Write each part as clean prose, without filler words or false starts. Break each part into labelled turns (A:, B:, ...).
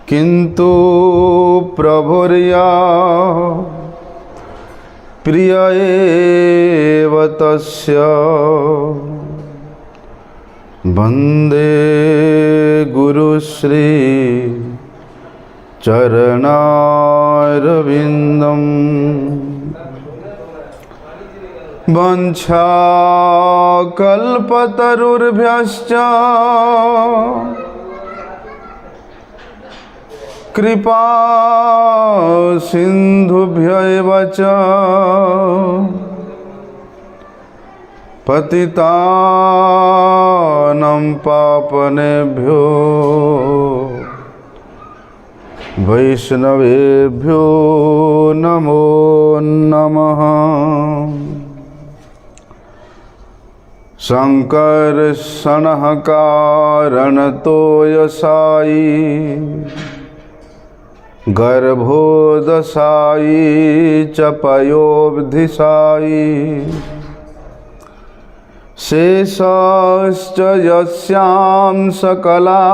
A: किंतु प्रभुर्या प्रिय एव तस्य वंदे गुरुश्री चरणारविंदम। वंशाकल्पतरुर्भ्यश्च कृपा सिंधुभ्यैव च पतितानां पावनेभ्यो वैष्णवेभ्यो नमो नमः। संकर्षणः कारणतोयसायी गर्भोदशायी च पयोबधिशायी शेषश्च यस्यां सकला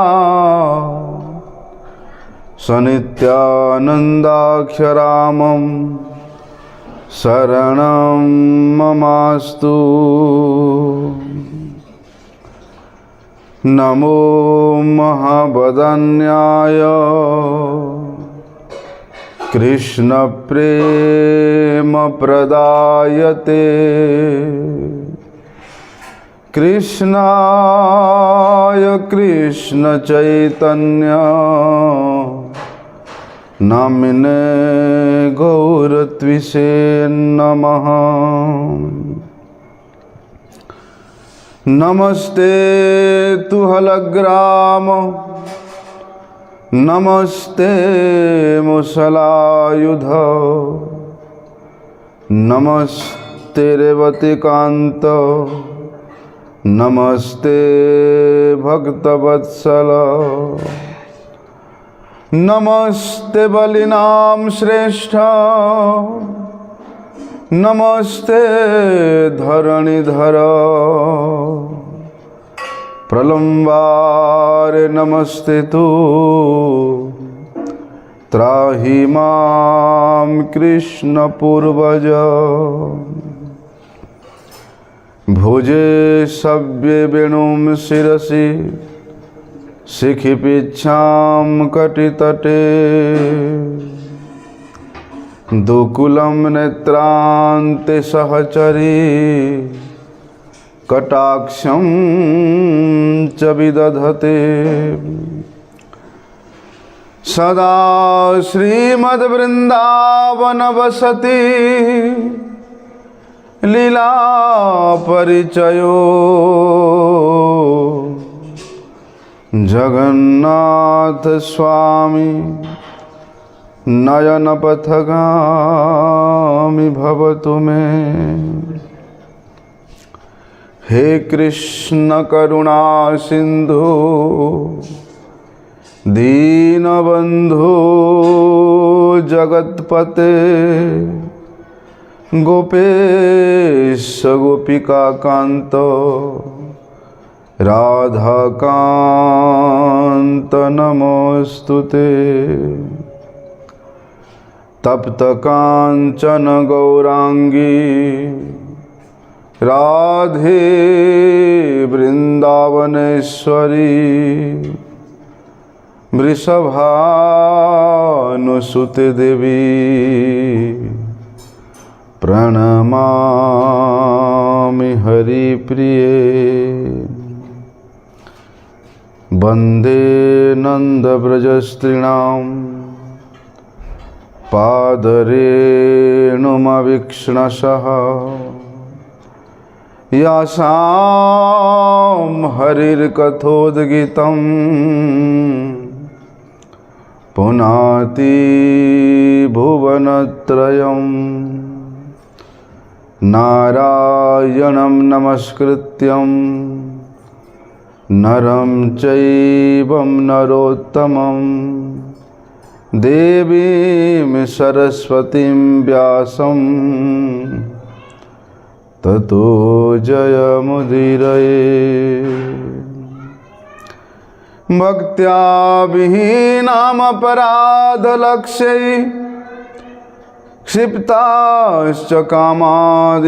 A: सनित्यानन्दाख्यरामं शरणं ममास्तु। नमो महावदन्याय कृष्ण प्रेम प्रदायते कृष्णाय कृष्ण चैतन्य नामिने गौरत्विषे नमः। नमस्ते तुहलग्राम नमस्ते मुसलायुध नमस्ते रेवतीकांत नमस्ते भक्तवत्सल नमस्ते बलिनाम श्रेष्ठ नमस्ते धरणीधर प्रलंबारे नमस्ते तु त्राहि मां कृष्ण पूर्वज। भुजे सव्ये वेणुं शिरसि शिखिपीच्छां कटितटे दुकुलं नेत्रान्ते सहचरी कटाक्षं च विदधते सदा श्रीमद्वृन्दावनवसति लीला परिचयो जगन्नाथ स्वामी नयन पथगामी भवतु मे। हे कृष्ण करुणा सिंधु दीनबंधु जगतपते गोपेश गोपिका कांत राधा कांत नमोस्तुते। तप्त कांचन गौरांगी राधे वृंदावनेश्वरी वृषभानुसुते देवी प्रणमामि हरिप्रिये। वंदे नंदव्रजस्त्रीणां पादरेणुमवीक्ष्णशः यासां हरिर्कथोद्गीतं पुनाति भुवनत्रयं नारायणं नमस्कृत्यं नरं चैवं नरोत्तमं देवीं सरस्वतीं व्यासं ततो जयमुदीरये। भक्त्या विहीनामपराधलक्ष्यै क्षिप्ताश्च कामादितरङ्गमध्ये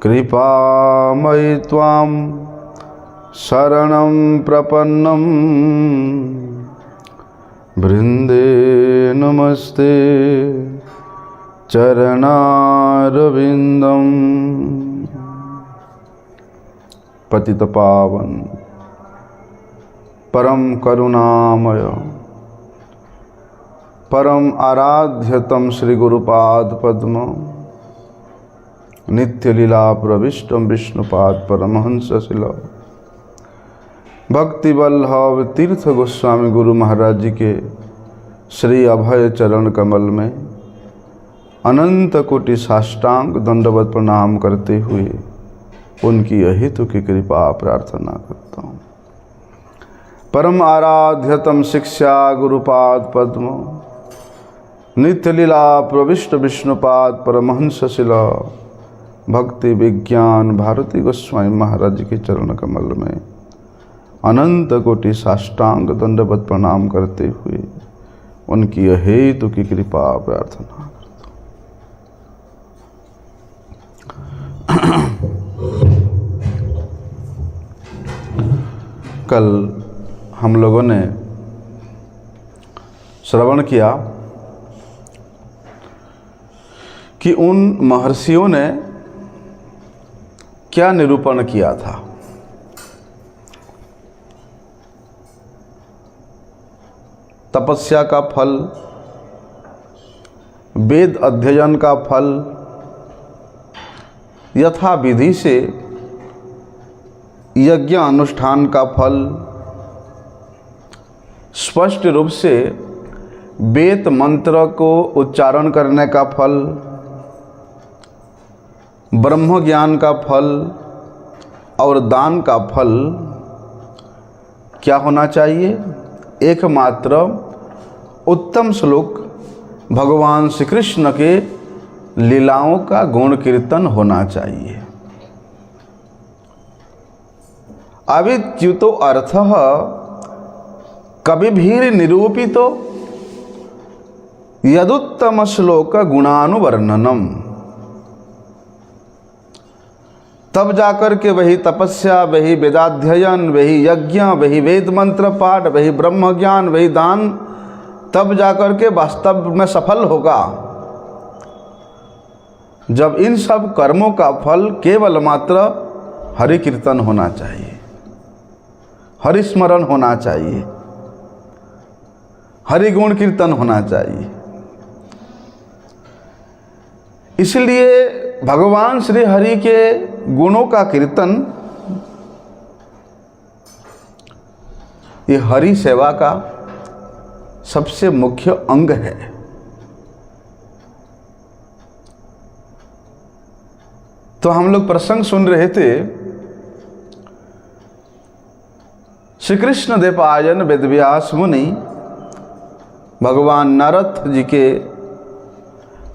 A: कृपामयि त्वां शरणं प्रपन्नं वृन्दे नमस्ते चरणारविन्दम्। पतित पावन परम करुणामय परम आराध्यतम श्री गुरुपाद पद्म नित्य लीला प्रविष्टम विष्णुपाद परमहंस शिला भक्ति वल्लभ तीर्थ गोस्वामी गुरु महाराज जी के श्री अभय चरण कमल में अनंत कोटि साष्टांग दंडवत प्रणाम करते हुए उनकी अहितु की कृपा प्रार्थना करता हूँ। परम आराध्यतम शिक्षा गुरुपाद पद्म नित्य लीला प्रविष्ट विष्णुपाद परमहंस शिला भक्ति विज्ञान भारती गोस्वामी महाराज के चरण कमल में अनंत कोटि साष्टांग दंडवत प्रणाम करते हुए उनकी अहेतु की कृपा प्रार्थना करता हूँ। कल हम लोगों ने श्रवण किया कि उन महर्षियों ने क्या निरूपण किया था। तपस्या का फल, वेद अध्ययन का फल, यथा विधि से यज्ञ अनुष्ठान का फल, स्पष्ट रूप से वेद मंत्र को उच्चारण करने का फल, ब्रह्म ज्ञान का फल और दान का फल क्या होना चाहिए? एकमात्र उत्तम श्लोक भगवान श्री कृष्ण के लीलाओं का गुण कीर्तन होना चाहिए। अविच्युतो अर्थः कविभिर निरूपितो यदुत्तम श्लोक गुणानुवर्णनम। तब जाकर के वही तपस्या, वही वेदाध्ययन, वही यज्ञ, वही वेद मंत्र पाठ, वही ब्रह्म ज्ञान, वही दान, तब जाकर के वास्तव में सफल होगा जब इन सब कर्मों का फल केवल मात्र हरि कीर्तन होना चाहिए, हरि स्मरण होना चाहिए, हरि गुण कीर्तन होना चाहिए। इसलिए भगवान श्री हरि के गुणों का कीर्तन ये हरि सेवा का सबसे मुख्य अंग है। तो हम लोग प्रसंग सुन रहे थे, श्री कृष्ण द्वैपायन वेदव्यास मुनि भगवान नारद जी के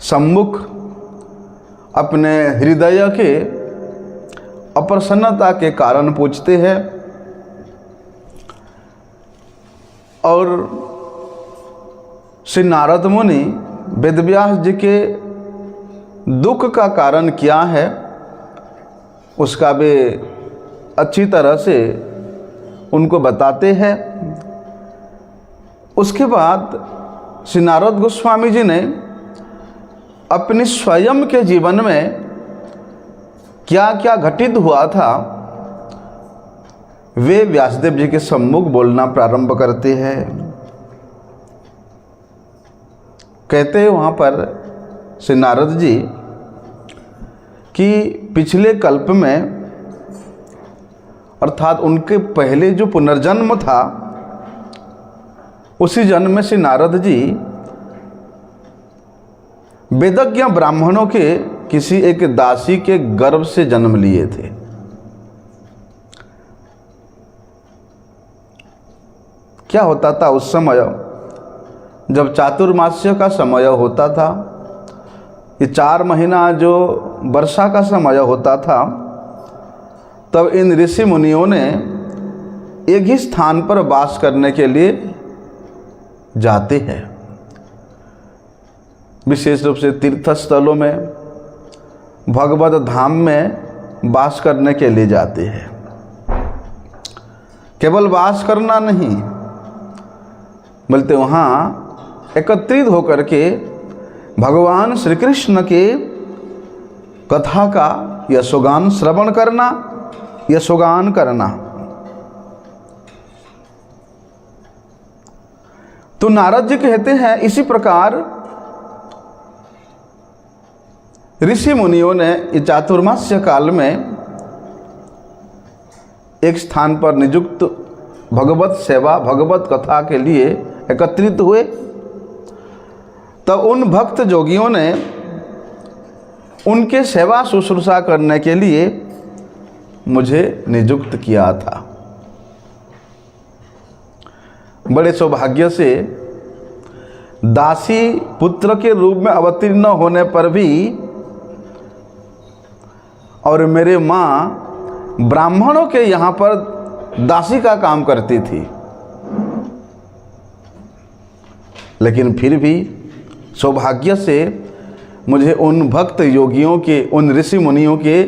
A: सम्मुख अपने हृदय के अप्रसन्नता के कारण पूछते हैं और श्री नारद मुनि वेदव्यास जी के दुख का कारण क्या है उसका वे अच्छी तरह से उनको बताते हैं। उसके बाद श्री नारद गोस्वामी जी ने अपने स्वयं के जीवन में क्या क्या घटित हुआ था वे व्यासदेव जी के सम्मुख बोलना प्रारंभ करते हैं। कहते हैं वहाँ पर श्री नारद जी कि पिछले कल्प में अर्थात उनके पहले जो पुनर्जन्म था उसी जन्म में श्री नारद जी वेदज्ञ ब्राह्मणों के किसी एक दासी के गर्भ से जन्म लिए थे। क्या होता था उस समय जब चातुर्मास्य का समय होता था, ये 4 महीना जो वर्षा का समय होता था, तब इन ऋषि मुनियों ने एक ही स्थान पर वास करने के लिए जाते हैं, विशेष रूप से तीर्थ स्थलों में, भगवत धाम में वास करने के लिए जाते हैं। केवल वास करना नहीं, बोलते वहाँ एकत्रित होकर के भगवान श्री कृष्ण के कथा का यशोगान श्रवण करना, यशोगान करना। तो नारद जी कहते हैं इसी प्रकार ऋषि मुनियों ने इस चातुर्मास्य काल में एक स्थान पर नियुक्त भगवत सेवा, भगवत कथा के लिए एकत्रित हुए। तब उन भक्त जोगियों ने उनके सेवा शुश्रूषा करने के लिए मुझे नियुक्त किया था। बड़े सौभाग्य से दासी पुत्र के रूप में अवतीर्ण होने पर भी और मेरे माँ ब्राह्मणों के यहाँ पर दासी का काम करती थी, लेकिन फिर भी सौभाग्य से मुझे उन भक्त योगियों के, उन ऋषि मुनियों के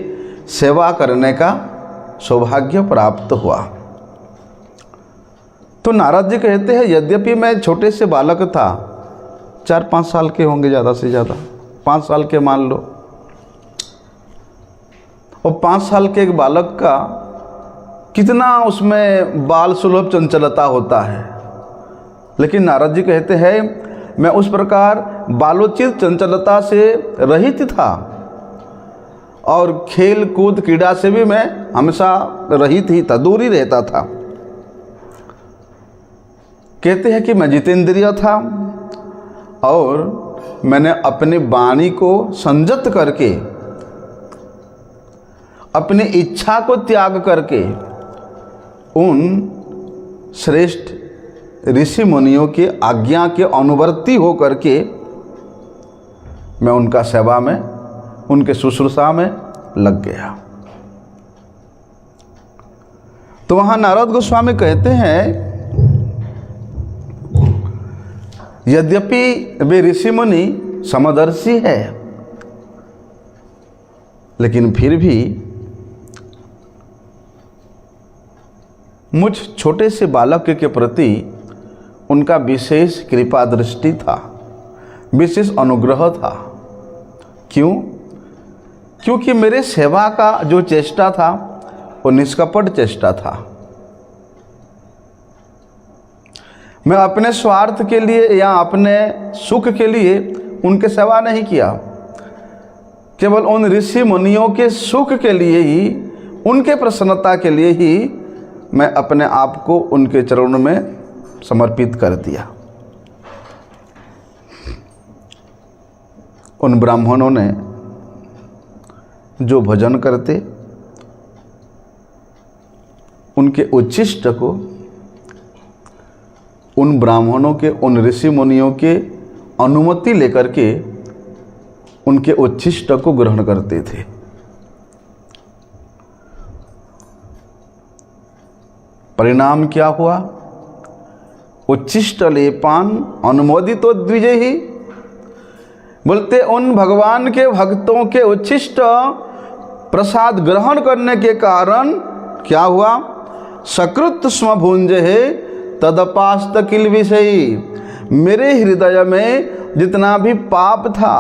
A: सेवा करने का सौभाग्य प्राप्त हुआ। तो नारद जी कहते हैं यद्यपि मैं छोटे से बालक था, 4-5 साल के होंगे, ज़्यादा से ज़्यादा 5 साल के मान लो, और 5 साल के एक बालक का कितना उसमें बाल सुलभ चंचलता होता है, लेकिन नारद जी कहते हैं मैं उस प्रकार बालोचित चंचलता से रहित था और खेल कूद क्रीड़ा से भी मैं हमेशा रहित ही था, दूर ही रहता था। कहते हैं कि मैं जितेंद्रिय था और मैंने अपनी वाणी को संयत करके, अपनी इच्छा को त्याग करके उन श्रेष्ठ ऋषि मुनियों के आज्ञा के अनुवर्ती हो करके मैं उनका सेवा में, उनके शुश्रूषा में लग गया। तो वहाँ नारद गोस्वामी कहते हैं यद्यपि वे ऋषि मुनि समदर्शी है, लेकिन फिर भी मुझ छोटे से बालक के प्रति उनका विशेष कृपा दृष्टि था, विशेष अनुग्रह था। क्यों? क्योंकि मेरे सेवा का जो चेष्टा था वो निष्कपट चेष्टा था। मैं अपने स्वार्थ के लिए या अपने सुख के लिए उनके सेवा नहीं किया, केवल उन ऋषि मुनियों के सुख के लिए ही, उनके प्रसन्नता के लिए ही मैं अपने आप को उनके चरणों में समर्पित कर दिया। उन ब्राह्मणों ने जो भजन करते, उनके उच्छिष्ट को उन ब्राह्मणों के, उन ऋषि मुनियों के अनुमति लेकर के उनके उच्छिष्ट को ग्रहण करते थे। परिणाम क्या हुआ? उच्छिष्ट लेपान अनुमोदितो द्विजै ही, बोलते उन भगवान के भक्तों के उच्छिष्ट प्रसाद ग्रहण करने के कारण क्या हुआ? सकृत स्म भुंजे तदपास्त किल विषयी, मेरे हृदय में जितना भी पाप था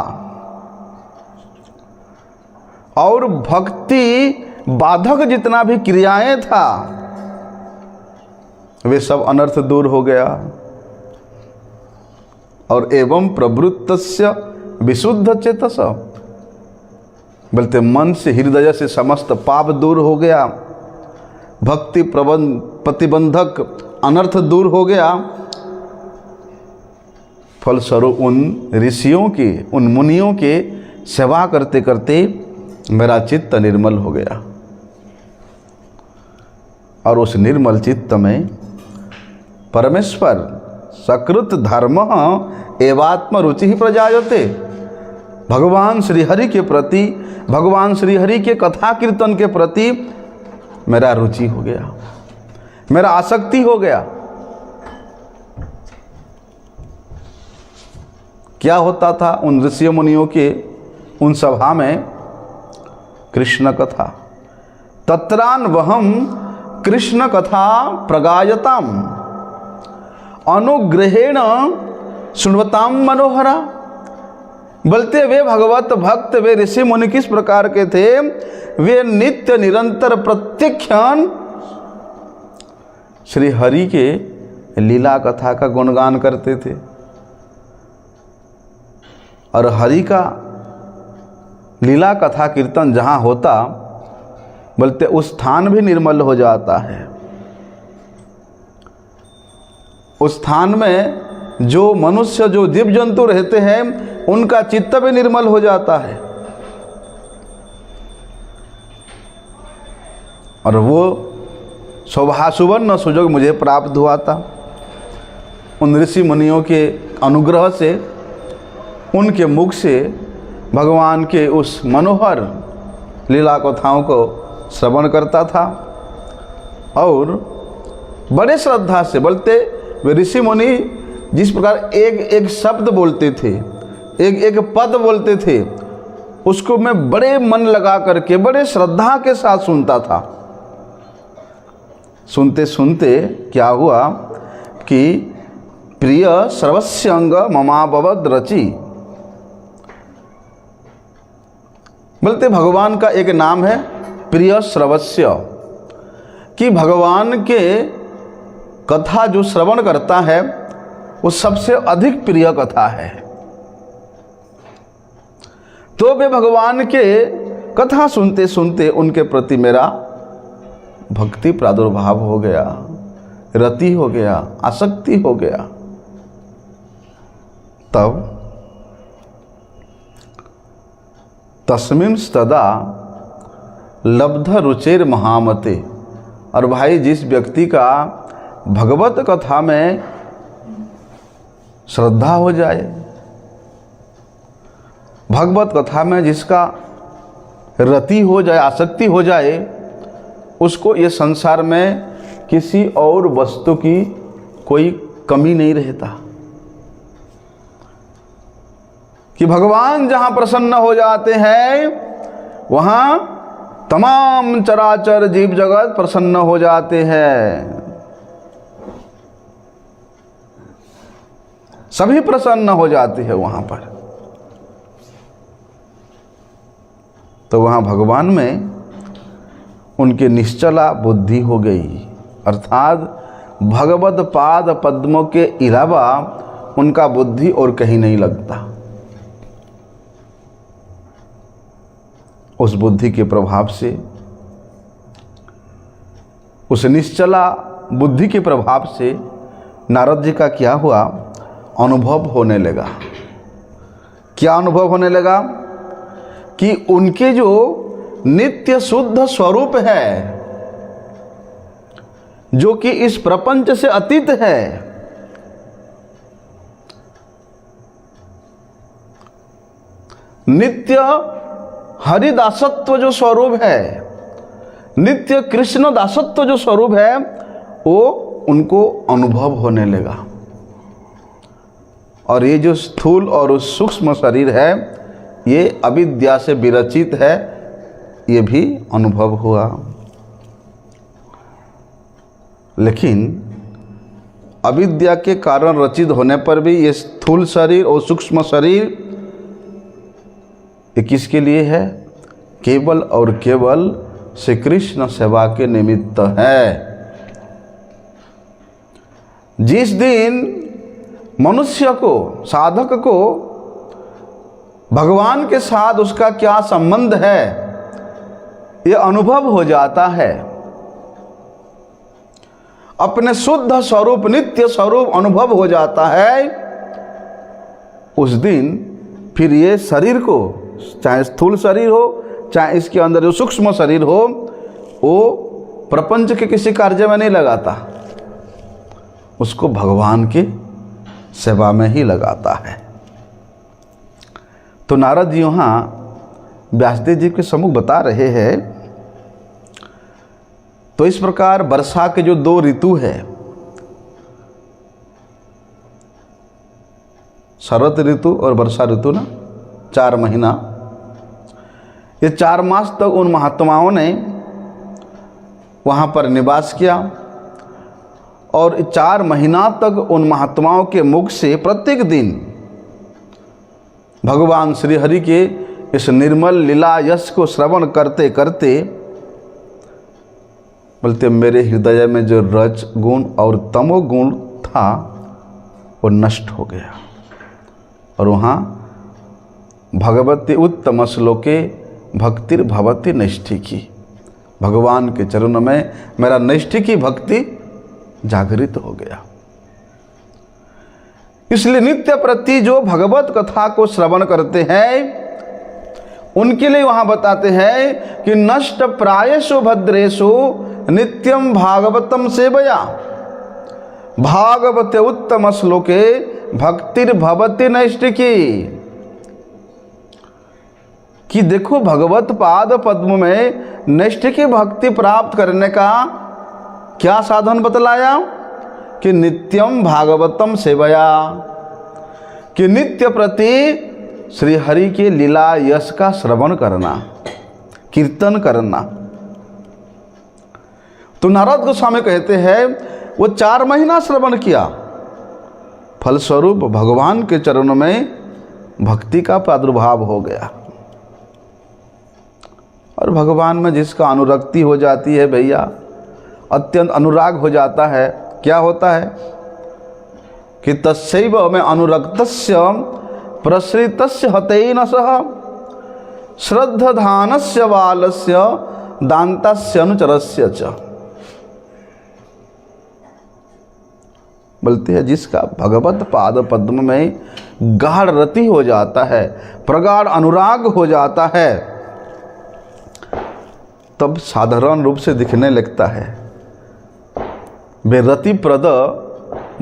A: और भक्ति बाधक जितना भी क्रियाएं था, वे सब अनर्थ दूर हो गया। और एवं प्रवृत्तस्य विशुद्ध चेतस, बोलते मन से, हृदय से समस्त पाप दूर हो गया, भक्ति प्रतिबंधक अनर्थ दूर हो गया। फलस्वरूप उन ऋषियों के, उन मुनियों के सेवा करते करते मेरा चित्त निर्मल हो गया, और उस निर्मल चित्त में परमेश्वर सकृत धर्म एवात्म रुचि ही प्रजायते, भगवान श्रीहरि के प्रति, भगवान श्रीहरि के कथा कीर्तन के प्रति मेरा रुचि हो गया, मेरा आसक्ति हो गया। क्या होता था उन ऋषि मुनियों के उन सभा में? कृष्ण कथा। तत्रान वहम कृष्ण कथा प्रगायताम अनुग्रहेण सुनवताम मनोहरा। बोलते वे भगवत भक्त, वे ऋषि मुनि किस प्रकार के थे? वे नित्य निरंतर प्रत्येक क्षण श्री हरि के लीला कथा का गुणगान करते थे। और हरि का लीला कथा कीर्तन जहाँ होता, बोलते उस स्थान भी निर्मल हो जाता है। उस स्थान में जो मनुष्य, जो जीव जंतु रहते हैं, उनका चित्त भी निर्मल हो जाता है। और वो सुवर्ण सुजोग मुझे प्राप्त हुआ था उन ऋषि मुनियों के अनुग्रह से। उनके मुख से भगवान के उस मनोहर लीला कथाओं को श्रवण करता था और बड़े श्रद्धा से बोलते। वे ऋषि मुनि जिस प्रकार एक एक शब्द बोलते थे, एक एक पद बोलते थे, उसको मैं बड़े मन लगा करके बड़े श्रद्धा के साथ सुनता था। सुनते सुनते क्या हुआ कि प्रिय सर्वस्य अंग ममाभवद रचि। बोलते भगवान का एक नाम है प्रिय श्रवस्य, कि भगवान के कथा जो श्रवण करता है वो सबसे अधिक प्रिय कथा है। तो वे भगवान के कथा सुनते सुनते उनके प्रति मेरा भक्ति प्रादुर्भाव हो गया, रति हो गया, आसक्ति हो गया। तब तस्मिन् तदा लब्ध रुचेर महामते। और भाई, जिस व्यक्ति का भगवत कथा में श्रद्धा हो जाए, भगवत कथा में जिसका रति हो जाए, आसक्ति हो जाए, उसको ये संसार में किसी और वस्तु की कोई कमी नहीं रहता। कि भगवान जहाँ प्रसन्न हो जाते हैं वहाँ तमाम चराचर जीव जगत प्रसन्न हो जाते हैं, सभी प्रसन्न हो जाते हैं वहाँ पर। तो वहाँ भगवान में उनके निश्चला बुद्धि हो गई, अर्थात भगवत पाद पद्मों के अलावा उनका बुद्धि और कहीं नहीं लगता। उस बुद्धि के प्रभाव से, उस निश्चला बुद्धि के प्रभाव से नारद जी का क्या हुआ? अनुभव होने लगा। क्या अनुभव होने लगा? कि उनके जो नित्य शुद्ध स्वरूप है, जो कि इस प्रपंच से अतीत है, नित्य हरिदासत्व जो स्वरूप है, नित्य कृष्ण दासत्व जो स्वरूप है, वो उनको अनुभव होने लगा। और ये जो स्थूल और सूक्ष्म शरीर है, ये अविद्या से विरचित है, ये भी अनुभव हुआ। लेकिन अविद्या के कारण रचित होने पर भी ये स्थूल शरीर और सूक्ष्म शरीर ये किसके लिए है? केवल और केवल श्री कृष्ण सेवा के निमित्त है। जिस दिन मनुष्य को, साधक को भगवान के साथ उसका क्या संबंध है ये अनुभव हो जाता है, अपने शुद्ध स्वरूप, नित्य स्वरूप अनुभव हो जाता है, उस दिन फिर ये शरीर को, चाहे स्थूल शरीर हो, चाहे इसके अंदर जो सूक्ष्म शरीर हो, वो प्रपंच के किसी कार्य में नहीं लगाता, उसको भगवान की सेवा में ही लगाता है। तो नारद जी यहाँ व्यासदेव जी के सम्मुख बता रहे हैं तो इस प्रकार वर्षा के जो 2 ऋतु है, शरद ऋतु और वर्षा ऋतु ना, 4 महीना, ये 4 मास तक उन महात्माओं ने वहाँ पर निवास किया और 4 महीना तक उन महात्माओं के मुख से प्रत्येक दिन भगवान श्री हरि के इस निर्मल लीला यश को श्रवण करते करते बोलते मेरे हृदय में जो रज गुण और तमो गुण था वो नष्ट हो गया और वहाँ भगवती उत्तम श्लोके भक्तिर भवति नैष्ठिकी, भगवान के चरणों में मेरा नैष्ठिकी भक्ति जागृत हो गया। इसलिए नित्य प्रति जो भगवत कथा को श्रवण करते हैं उनके लिए वहां बताते हैं कि नष्ट प्रायेषु भद्रेषु नित्यम भागवतम सेवया भागवते उत्तम श्लोके भक्तिर भवति नैष्ठिकी। कि देखो भगवत पाद पद्म में नैष्ठिकी भक्ति प्राप्त करने का क्या साधन बतलाया कि नित्यम भागवतम सेवया, कि नित्य प्रति श्री हरि के लीला यश का श्रवण करना, कीर्तन करना। तो नारद गोस्वामी कहते हैं वो 4 महीना श्रवण किया, फलस्वरूप भगवान के चरणों में भक्ति का प्रादुर्भाव हो गया। और भगवान में जिसका अनुरक्ति हो जाती है भैया, अत्यंत अनुराग हो जाता है, क्या होता है कि तस्यैव में अनुरक्तस्य प्रसृतस्य हतेन सह श्रद्धधानस्य बालस्य दान्तस्य अनुचरस्य च। बोलते हैं जिसका भगवत पाद पद्म में गाढ़ रति हो जाता है, प्रगाढ़ अनुराग हो जाता है, तब साधारण रूप से दिखने लगता है। बेरति प्रद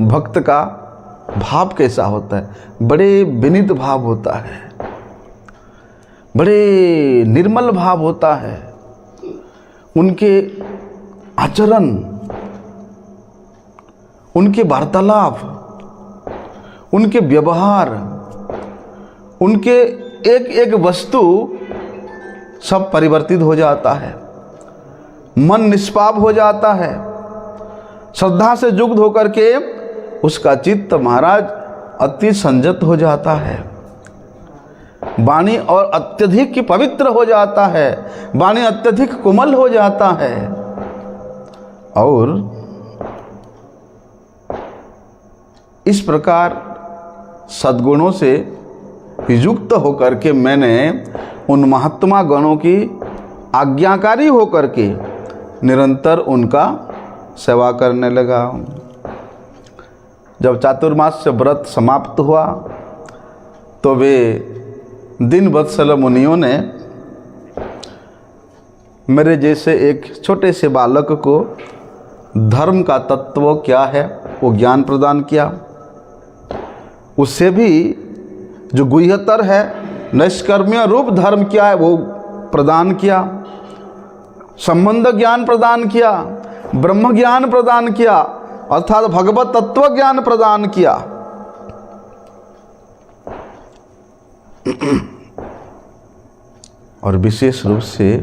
A: भक्त का भाव कैसा होता है, बड़े विनीत भाव होता है, बड़े निर्मल भाव होता है। उनके आचरण, उनके वार्तालाप, उनके व्यवहार, उनके एक एक वस्तु सब परिवर्तित हो जाता है, मन निष्पाप हो जाता है। श्रद्धा से युक्त होकर के उसका चित्त महाराज अति संयत हो जाता है, वाणी और अत्यधिक पवित्र हो जाता है, वाणी अत्यधिक कोमल हो जाता है। और इस प्रकार सद्गुणों से युक्त होकर के मैंने उन महात्मा गणों की आज्ञाकारी होकर के निरंतर उनका सेवा करने लगा। जब चातुर्मास्य व्रत समाप्त हुआ तो वे दिन वत्सल मुनियों ने मेरे जैसे एक छोटे से बालक को धर्म का तत्व क्या है वो ज्ञान प्रदान किया, उससे भी जो गुह्यतर है नैष्कर्म्य रूप धर्म क्या है वो प्रदान किया, संबंध ज्ञान प्रदान किया, ब्रह्म ज्ञान प्रदान किया, अर्थात भगवत तत्व ज्ञान प्रदान किया। और विशेष रूप से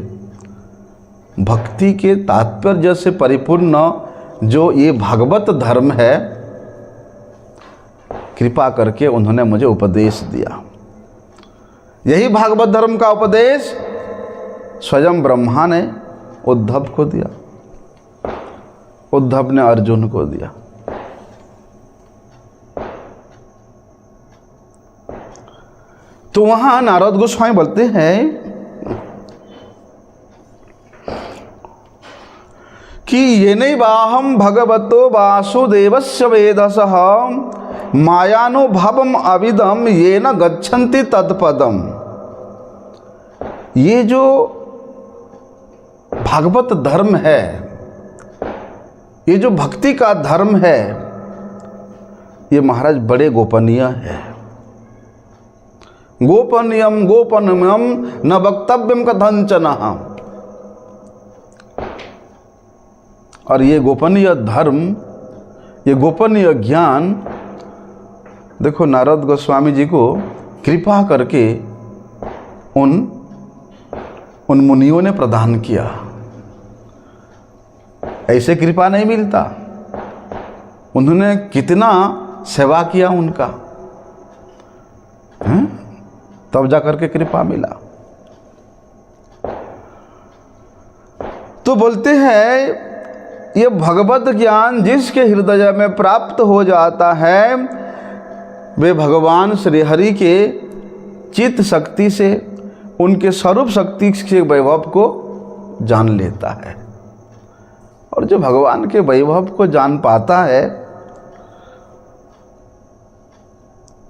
A: भक्ति के तात्पर्य से परिपूर्ण जो ये भागवत धर्म है, कृपा करके उन्होंने मुझे उपदेश दिया। यही भागवत धर्म का उपदेश स्वयं ब्रह्मा ने उद्धव को दिया, उद्धव ने अर्जुन को दिया। तो वहां नारद गोस्वामी बोलते हैं कि ये नैवाहं भगवतो वासुदेवस्य वेदसः मायानुभवम अविदम ये न गच्छन्ति तत्पदम। ये जो भागवत धर्म है, ये जो भक्ति का धर्म है, ये महाराज बड़े गोपनीय है। गोपनीयम गोपनीयम न वक्तव्यम कथंचन। और ये गोपनीय धर्म, ये गोपनीय ज्ञान देखो नारद गोस्वामी जी को कृपा करके उन मुनियों ने प्रदान किया। ऐसे कृपा नहीं मिलता। उन्होंने कितना सेवा किया उनका, तब जाकर के कृपा मिला। तो बोलते हैं ये भगवत ज्ञान जिसके हृदय में प्राप्त हो जाता है वे भगवान श्री हरि के चित्त शक्ति से, उनके स्वरूप शक्ति के वैभव को जान लेता है। और जो भगवान के वैभव को जान पाता है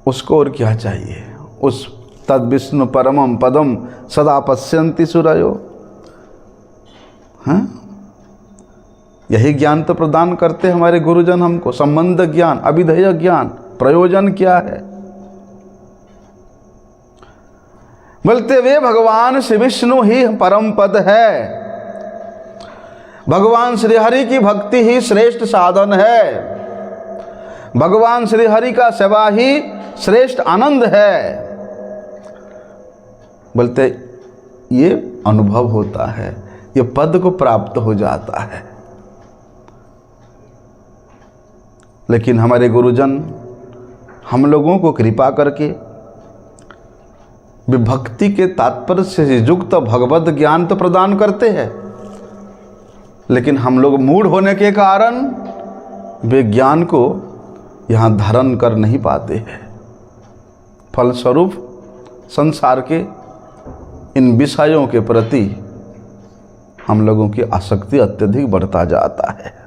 A: उसको और क्या चाहिए। उस तद विष्णु परमम पदम सदा पश्यन्ति सुरयो। हाँ, यही ज्ञान तो प्रदान करते हमारे गुरुजन हमको, संबंध ज्ञान, अभिधेय ज्ञान। प्रयोजन क्या है? बोलते वे भगवान श्री विष्णु ही परम पद है, भगवान श्री हरि की भक्ति ही श्रेष्ठ साधन है, भगवान श्री हरि का सेवा ही श्रेष्ठ आनंद है। बोलते ये अनुभव होता है, ये पद को प्राप्त हो जाता है। लेकिन हमारे गुरुजन हम लोगों को कृपा करके विभक्ति के तात्पर्य से युक्त भगवत ज्ञान तो प्रदान करते हैं, लेकिन हम लोग मूढ़ होने के कारण वे ज्ञान को यहाँ धारण कर नहीं पाते हैं। फलस्वरूप संसार के इन विषयों के प्रति हम लोगों की आसक्ति अत्यधिक बढ़ता जाता है।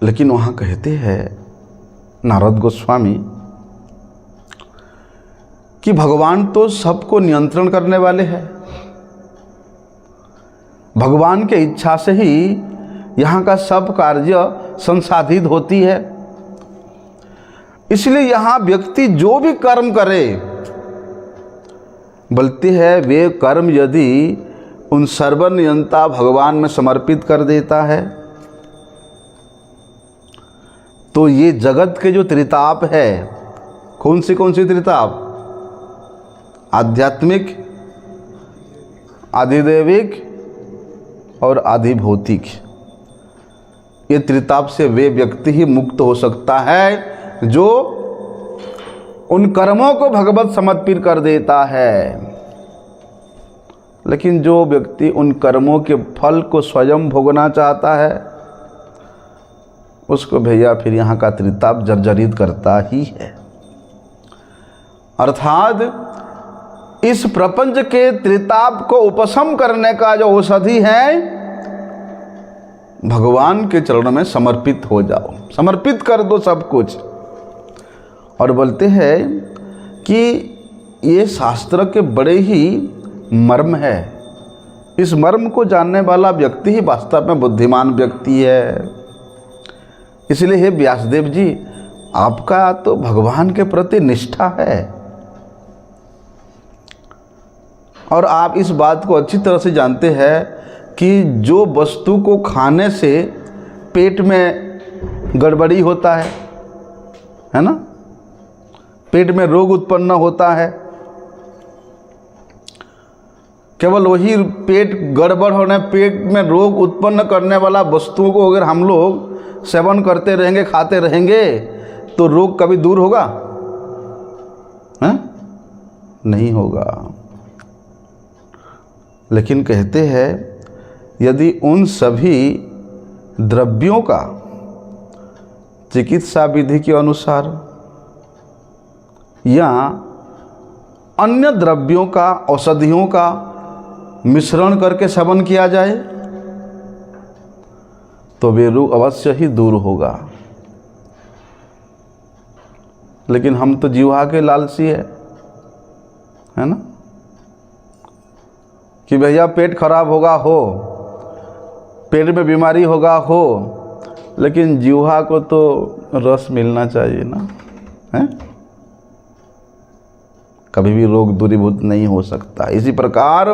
A: लेकिन वहाँ कहते हैं नारद गोस्वामी कि भगवान तो सबको नियंत्रण करने वाले हैं। भगवान के इच्छा से ही यहाँ का सब कार्य संसाधित होती है। इसलिए यहाँ व्यक्ति जो भी कर्म करे, बोलते हैं वे कर्म यदि उन सर्वनियंता भगवान में समर्पित कर देता है तो ये जगत के जो त्रिताप है, कौन सी त्रिताप? आध्यात्मिक, आधिदैविक और आधिभौतिक, ये त्रिताप से वे व्यक्ति ही मुक्त हो सकता है जो उन कर्मों को भगवत समर्पित कर देता है। लेकिन जो व्यक्ति उन कर्मों के फल को स्वयं भोगना चाहता है उसको भैया फिर यहाँ का त्रिताप जर्जरित करता ही है। अर्थात इस प्रपंच के त्रिताप को उपशम करने का जो औषधि है, भगवान के चरणों में समर्पित हो जाओ, समर्पित कर दो सब कुछ। और बोलते हैं कि ये शास्त्र के बड़े ही मर्म है। इस मर्म को जानने वाला व्यक्ति ही वास्तव में बुद्धिमान व्यक्ति है। इसलिए हे व्यासदेव जी, आपका तो भगवान के प्रति निष्ठा है और आप इस बात को अच्छी तरह से जानते हैं कि जो वस्तु को खाने से पेट में गड़बड़ी होता है ना, पेट में रोग उत्पन्न होता है, केवल वही पेट गड़बड़ होने, पेट में रोग उत्पन्न करने वाला वस्तुओं को अगर हम लोग सेवन करते रहेंगे, खाते रहेंगे, तो रोग कभी दूर होगा? नहीं होगा। लेकिन कहते हैं यदि उन सभी द्रव्यों का चिकित्सा विधि के अनुसार या अन्य द्रव्यों का, औषधियों का मिश्रण करके सेवन किया जाए तो वे रोग अवश्य ही दूर होगा। लेकिन हम तो जीवा के लालची है ना, कि भैया पेट खराब होगा हो, पेट में बीमारी होगा हो, लेकिन जीवा को तो रस मिलना चाहिए ना, है? कभी भी रोग दूरीभूत नहीं हो सकता। इसी प्रकार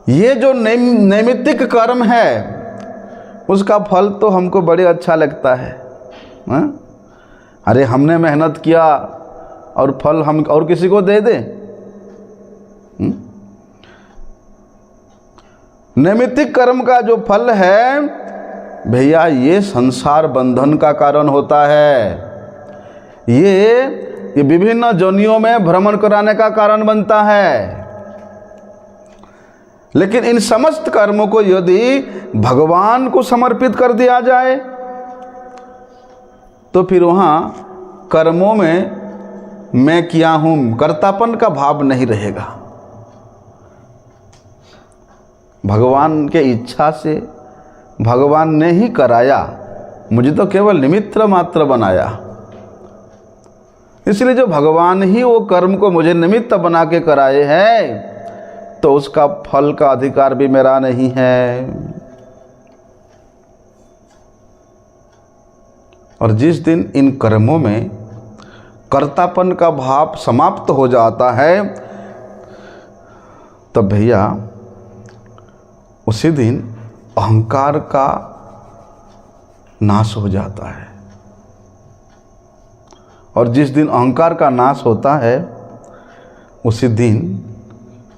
A: ये जो नैमित्तिक कर्म है उसका फल तो हमको बड़े अच्छा लगता है। अरे हमने मेहनत किया और फल हम और किसी को दे दें। नैमित्तिक कर्म का जो फल है भैया, ये संसार बंधन का कारण होता है। ये विभिन्न जोनियों में भ्रमण कराने का कारण बनता है। लेकिन इन समस्त कर्मों को यदि भगवान को समर्पित कर दिया जाए तो फिर वहां कर्मों में मैं किया हूं, कर्तापन का भाव नहीं रहेगा। भगवान के इच्छा से भगवान ने ही कराया, मुझे तो केवल निमित्त मात्र बनाया। इसलिए जो भगवान ही वो कर्म को मुझे निमित्त बना के कराए हैं तो उसका फल का अधिकार भी मेरा नहीं है। और जिस दिन इन कर्मों में कर्तापन का भाव समाप्त हो जाता है तब भैया उसी दिन अहंकार का नाश हो जाता है। और जिस दिन अहंकार का नाश होता है उसी दिन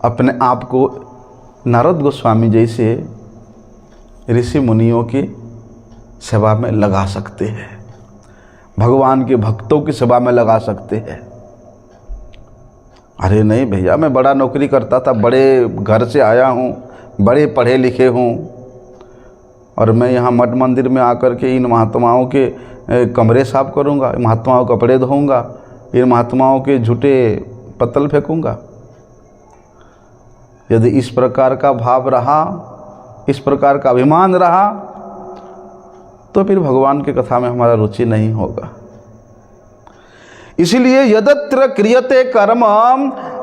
A: अपने आप को नारद गोस्वामी जैसे ऋषि मुनियों की सेवा में लगा सकते हैं, भगवान के भक्तों की सेवा में लगा सकते हैं। अरे नहीं भैया, मैं बड़ा नौकरी करता था, बड़े घर से आया हूँ, बड़े पढ़े लिखे हूँ और मैं यहाँ मठ मंदिर में आकर के इन महात्माओं के कमरे साफ करूँगा, महात्माओं के कपड़े धोऊँगा, इन महात्माओं के झूठे पत्तल फेंकूँगा। यदि इस प्रकार का भाव रहा, इस प्रकार का अभिमान रहा तो फिर भगवान की कथा में हमारा रुचि नहीं होगा। इसीलिए यदत्र क्रियते कर्म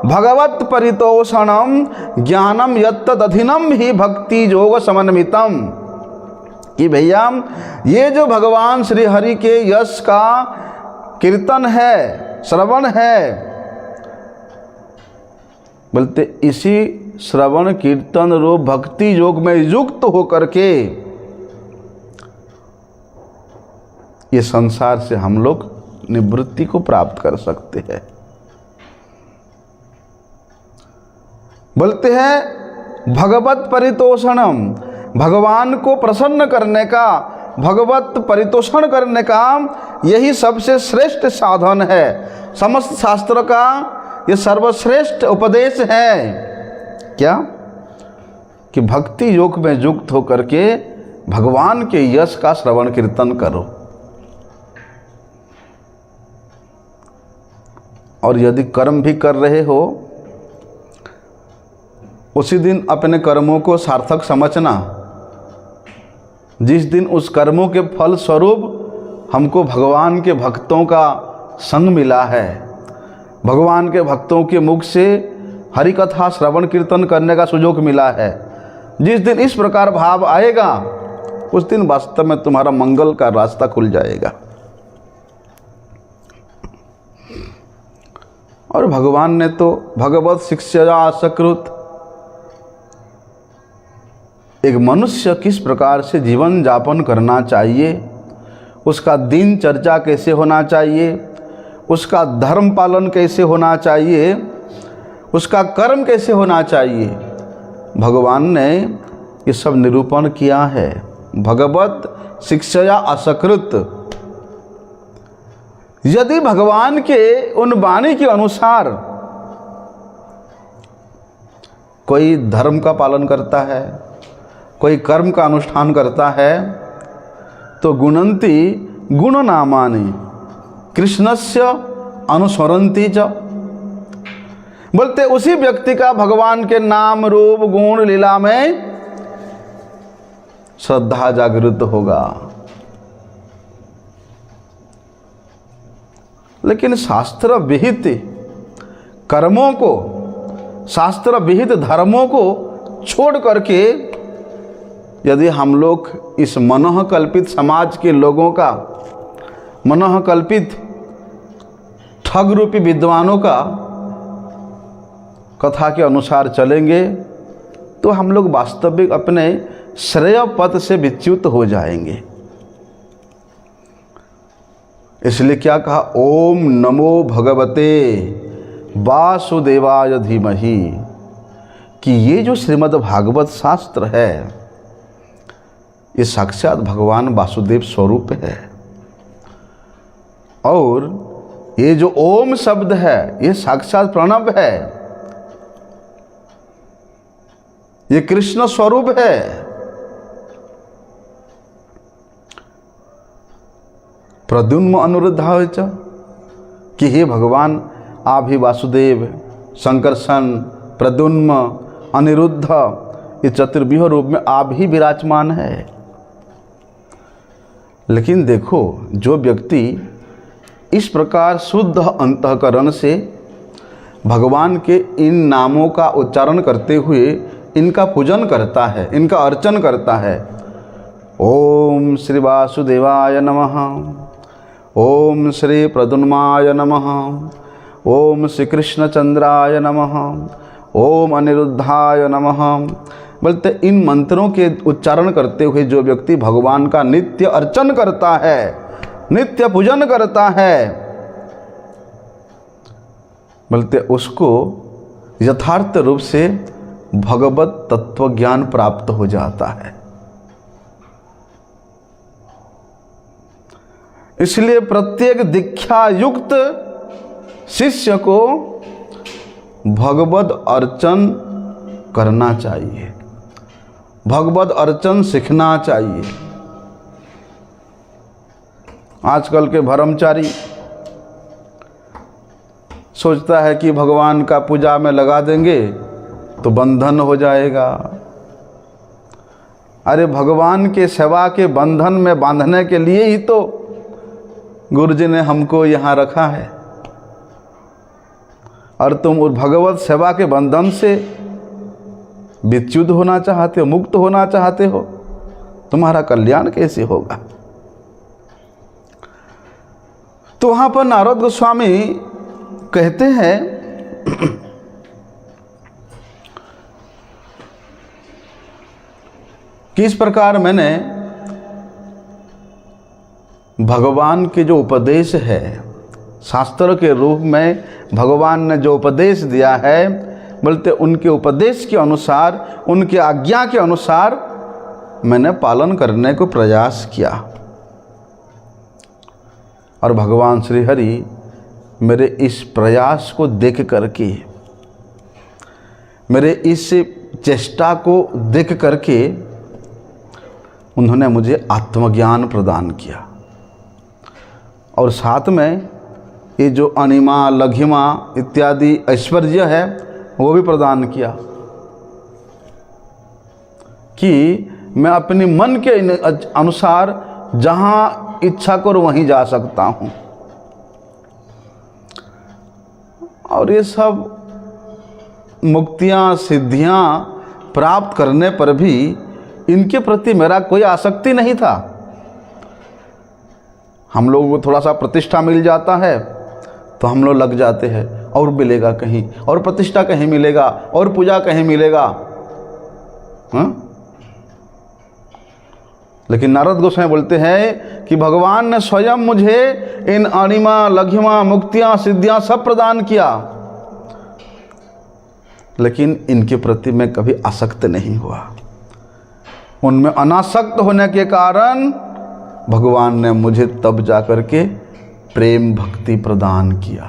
A: भगवत परितोषणम ज्ञानम यत्तदधिनम ही भक्ति योग समन्वितम। कि भैया ये जो भगवान श्री हरि के यश का कीर्तन है, श्रवण है, बोलते इसी श्रवण कीर्तन रूप भक्ति योग में युक्त होकर के ये संसार से हम लोग निवृत्ति को प्राप्त कर सकते हैं। बोलते हैं भगवत परितोषणम, भगवान को प्रसन्न करने का, भगवत परितोषण करने का यही सबसे श्रेष्ठ साधन है। समस्त शास्त्र का ये सर्वश्रेष्ठ उपदेश है। क्या? कि भक्ति योग में युक्त होकर के भगवान के यश का श्रवण कीर्तन करो। और यदि कर्म भी कर रहे हो उसी दिन अपने कर्मों को सार्थक समझना। जिस दिन उस कर्मों के फल स्वरूप हमको भगवान के भक्तों का संग मिला है, भगवान के भक्तों के मुख से हरि कथा श्रवण कीर्तन करने का सुयोग मिला है, जिस दिन इस प्रकार भाव आएगा उस दिन वास्तव में तुम्हारा मंगल का रास्ता खुल जाएगा। और भगवान ने तो भगवत शिक्षा सकृत एक मनुष्य किस प्रकार से जीवन यापन करना चाहिए, उसका दिनचर्या कैसे होना चाहिए, उसका धर्म पालन कैसे होना चाहिए, उसका कर्म कैसे होना चाहिए, भगवान ने ये सब निरूपण किया है। भगवत शिक्षा असकृत, यदि भगवान के उन वाणी के अनुसार कोई धर्म का पालन करता है, कोई कर्म का अनुष्ठान करता है तो गुणंती गुणनामानि कृष्णस्य अनुसरन्ति च। बोलते उसी व्यक्ति का भगवान के नाम रूप गुण लीला में श्रद्धा जागृत होगा। लेकिन शास्त्र विहित कर्मों को, शास्त्र विहित धर्मों को छोड़ करके यदि हम लोग इस मनोकल्पित समाज के लोगों का, मनोकल्पित ठग रूपी विद्वानों का कथा के अनुसार चलेंगे तो हम लोग वास्तविक अपने श्रेय पथ से विच्युत हो जाएंगे। इसलिए क्या कहा, ओम नमो भगवते वासुदेवाय धीमहि, कि ये जो श्रीमद् भागवत शास्त्र है ये साक्षात भगवान वासुदेव स्वरूप है। और ये जो ओम शब्द है ये साक्षात प्रणव है, ये कृष्ण स्वरूप है। प्रद्युम्न अनुरुद्धाय च, कि हे भगवान आप ही वासुदेव, संकर्षण, प्रद्युम्न, अनिरुद्ध, ये चतुर्व्यूह रूप में आप ही विराजमान है। लेकिन देखो, जो व्यक्ति इस प्रकार शुद्ध अंतःकरण से भगवान के इन नामों का उच्चारण करते हुए इनका पूजन करता है, इनका अर्चन करता है, ओम श्री वासुदेवाय नमः, ओम श्री प्रद्युम्नाय नमः, ओम श्री कृष्णचंद्राय नमः, ओम अनिरुद्धाय नमः, बोलते इन मंत्रों के उच्चारण करते हुए जो व्यक्ति भगवान का नित्य अर्चन करता है, नित्य पूजन करता है, बोलते उसको यथार्थ रूप से भगवत तत्व ज्ञान प्राप्त हो जाता है। इसलिए प्रत्येक दीक्षा युक्त शिष्य को भगवत अर्चन करना चाहिए, भगवत अर्चन सीखना चाहिए। आजकल के ब्रह्मचारी सोचता है कि भगवान का पूजा में लगा देंगे तो बंधन हो जाएगा। अरे भगवान के सेवा के बंधन में बांधने के लिए ही तो गुरु जी ने हमको यहाँ रखा है, और तुम उस भगवत सेवा के बंधन से विच्युत होना चाहते हो, मुक्त होना चाहते हो, तुम्हारा कल्याण कैसे होगा। तो वहाँ पर नारद गोस्वामी कहते हैं कि इस प्रकार मैंने भगवान के जो उपदेश है, शास्त्र के रूप में भगवान ने जो उपदेश दिया है, बोलते उनके उपदेश के अनुसार, उनके आज्ञा के अनुसार मैंने पालन करने को प्रयास किया। और भगवान श्री हरि मेरे इस प्रयास को देख करके, मेरे इस चेष्टा को देख करके उन्होंने मुझे आत्मज्ञान प्रदान किया। और साथ में ये जो अनिमा, लघिमा इत्यादि ऐश्वर्य है वो भी प्रदान किया, कि मैं अपने मन के अनुसार जहाँ इच्छा करूँ वहीं जा सकता हूँ। और ये सब मुक्तियाँ, सिद्धियाँ प्राप्त करने पर भी इनके प्रति मेरा कोई आसक्ति नहीं था। हम लोगों को थोड़ा सा प्रतिष्ठा मिल जाता है तो हम लोग लग जाते हैं, और मिलेगा कहीं, और प्रतिष्ठा कहीं मिलेगा, और पूजा कहीं मिलेगा। लेकिन नारद गोस्वामी बोलते हैं कि भगवान ने स्वयं मुझे इन अणिमा, लघिमा, मुक्तियां, सिद्धियां सब प्रदान किया, लेकिन इनके प्रति मैं कभी आसक्त नहीं हुआ। उनमें अनासक्त होने के कारण भगवान ने मुझे तब जाकर के प्रेम भक्ति प्रदान किया।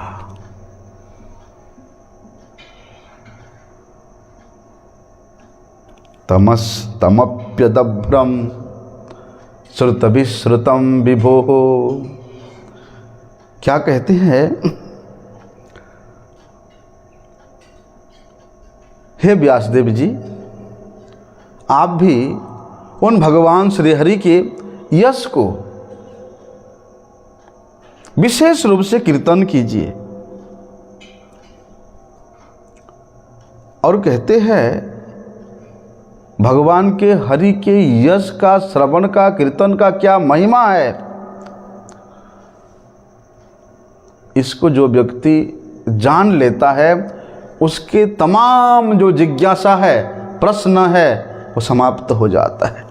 A: तमप्यदभ्रम श्रुतविश्रुतम विभोः, क्या कहते हैं, हे व्यासदेव जी, आप भी उन भगवान श्री हरि के यश को विशेष रूप से कीर्तन कीजिए। और कहते हैं भगवान के हरि के यश का, श्रवण का, कीर्तन का क्या महिमा है। इसको जो व्यक्ति जान लेता है उसके तमाम जो जिज्ञासा है प्रश्न है वो समाप्त हो जाता है।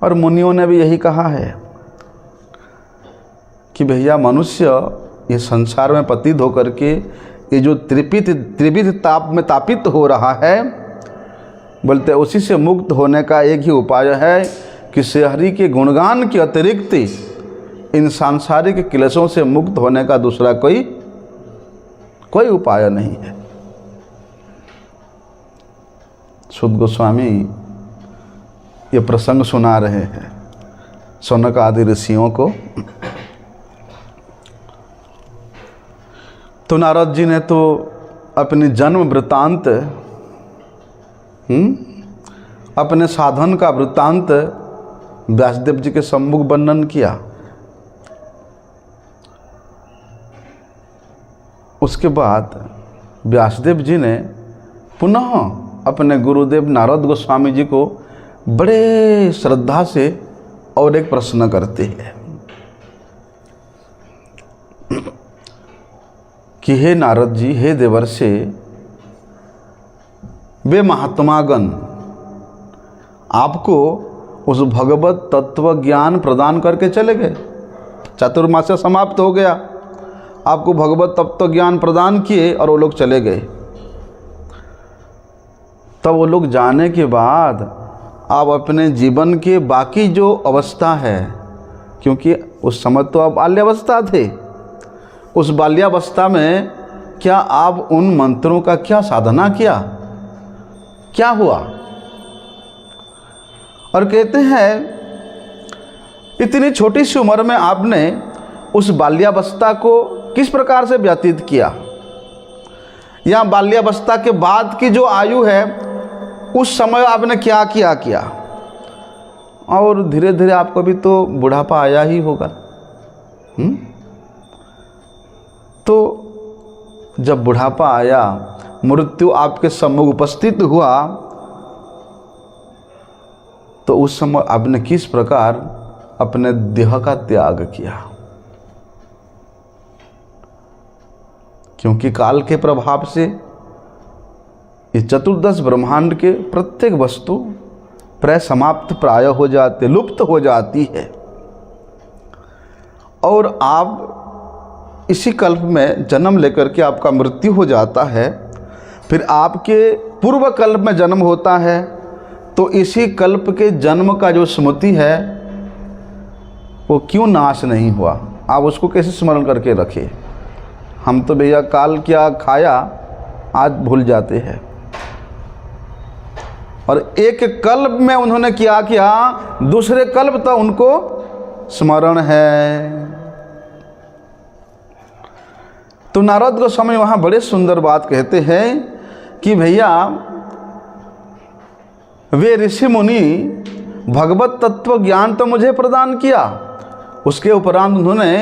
A: और मुनियों ने भी यही कहा है कि भैया मनुष्य ये संसार में पतित होकर के ये जो त्रिविध ताप में तापित हो रहा है, बोलते उसी से मुक्त होने का एक ही उपाय है कि श्रीहरि के गुणगान के अतिरिक्त इन सांसारिक क्लेशों से मुक्त होने का दूसरा कोई उपाय नहीं है। शुद्ध गोस्वामी ये प्रसंग सुना रहे हैं सौनक आदि ऋषियों को। तो नारद जी ने तो अपनी जन्म वृत्तांत, अपने साधन का वृत्तांत व्यासदेव जी के सम्मुख वर्णन किया। उसके बाद व्यासदेव जी ने पुनः अपने गुरुदेव नारद गोस्वामी जी को बड़े श्रद्धा से और एक प्रश्न करते हैं कि हे नारद जी, हे देवर्षि, वे महात्मागण आपको उस भगवत तत्व ज्ञान प्रदान करके चले गए। चातुर्मास्य समाप्त हो गया, आपको भगवत तत्व ज्ञान प्रदान किए और वो लोग चले गए। तब वो लोग जाने के बाद आप अपने जीवन के बाकी जो अवस्था है, क्योंकि उस समय तो आप बाल्यावस्था थे, उस बाल्यावस्था में क्या आप उन मंत्रों का क्या साधना किया, क्या हुआ? और कहते हैं इतनी छोटी सी उम्र में आपने उस बाल्यावस्था को किस प्रकार से व्यतीत किया, या बाल्यावस्था के बाद की जो आयु है उस समय आपने क्या किया। और धीरे धीरे आपको भी तो बुढ़ापा आया ही होगा। तो जब बुढ़ापा आया, मृत्यु आपके सम्मुख उपस्थित हुआ, तो उस समय आपने किस प्रकार अपने देह का त्याग किया। क्योंकि काल के प्रभाव से इस चतुर्दश ब्रह्मांड के प्रत्येक वस्तु प्राय समाप्त प्राय हो जाते, लुप्त हो जाती है। और आप इसी कल्प में जन्म लेकर के आपका मृत्यु हो जाता है, फिर आपके पूर्व कल्प में जन्म होता है, तो इसी कल्प के जन्म का जो स्मृति है वो क्यों नाश नहीं हुआ, आप उसको कैसे स्मरण करके रखें। हम तो भैया काल क्या खाया आज भूल जाते हैं। और एक कल्प में उन्होंने क्या किया, दूसरे कल्प तो उनको स्मरण है। तो नारद गोस्वामी वहाँ बड़े सुंदर बात कहते हैं कि भैया वे ऋषि मुनि भगवत तत्व ज्ञान तो मुझे प्रदान किया, उसके उपरांत उन्होंने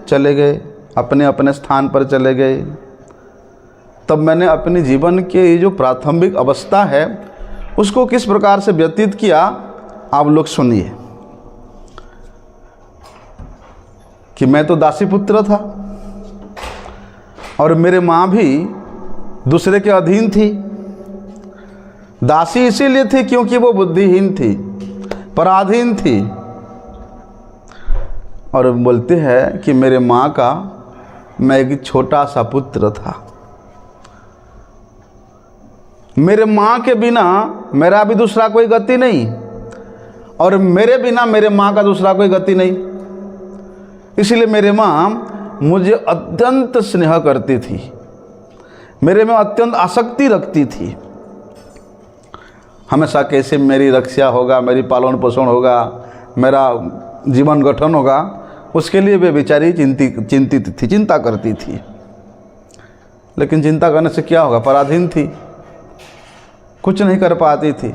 A: चले गए, अपने अपने स्थान पर चले गए। तब मैंने अपने जीवन के ये जो प्राथमिक अवस्था है उसको किस प्रकार से व्यतीत किया, आप लोग सुनिए। कि मैं तो दासी पुत्र था और मेरे माँ भी दूसरे के अधीन थी। दासी इसीलिए थी क्योंकि वो बुद्धिहीन थी, पराधीन थी। और बोलते हैं कि मेरे माँ का मैं एक छोटा सा पुत्र था। मेरे माँ के बिना मेरा भी दूसरा कोई गति नहीं, और मेरे बिना मेरे माँ का दूसरा कोई गति नहीं। इसलिए मेरे माँ मुझे अत्यंत स्नेह करती थी, मेरे में अत्यंत आसक्ति रखती थी। हमेशा कैसे मेरी रक्षा होगा, मेरी पालन पोषण होगा, मेरा जीवन गठन होगा, उसके लिए वे बेचारी चिंतित थी, चिंता करती थी। लेकिन चिंता करने से क्या होगा, पराधीन थी, कुछ नहीं कर पाती थी।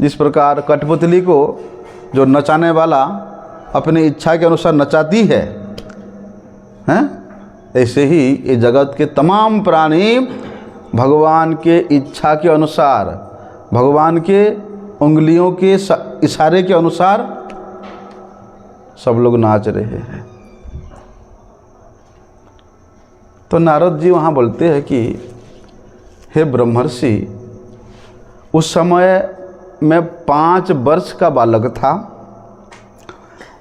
A: जिस प्रकार कठपुतली को जो नचाने वाला अपनी इच्छा के अनुसार नचाती है, ऐसे ही ये जगत के तमाम प्राणी भगवान के इच्छा के अनुसार, भगवान के उंगलियों के इशारे के अनुसार सब लोग नाच रहे हैं। तो नारद जी वहाँ बोलते हैं कि हे ब्रह्मर्षि, उस समय मैं 5 वर्ष का बालक था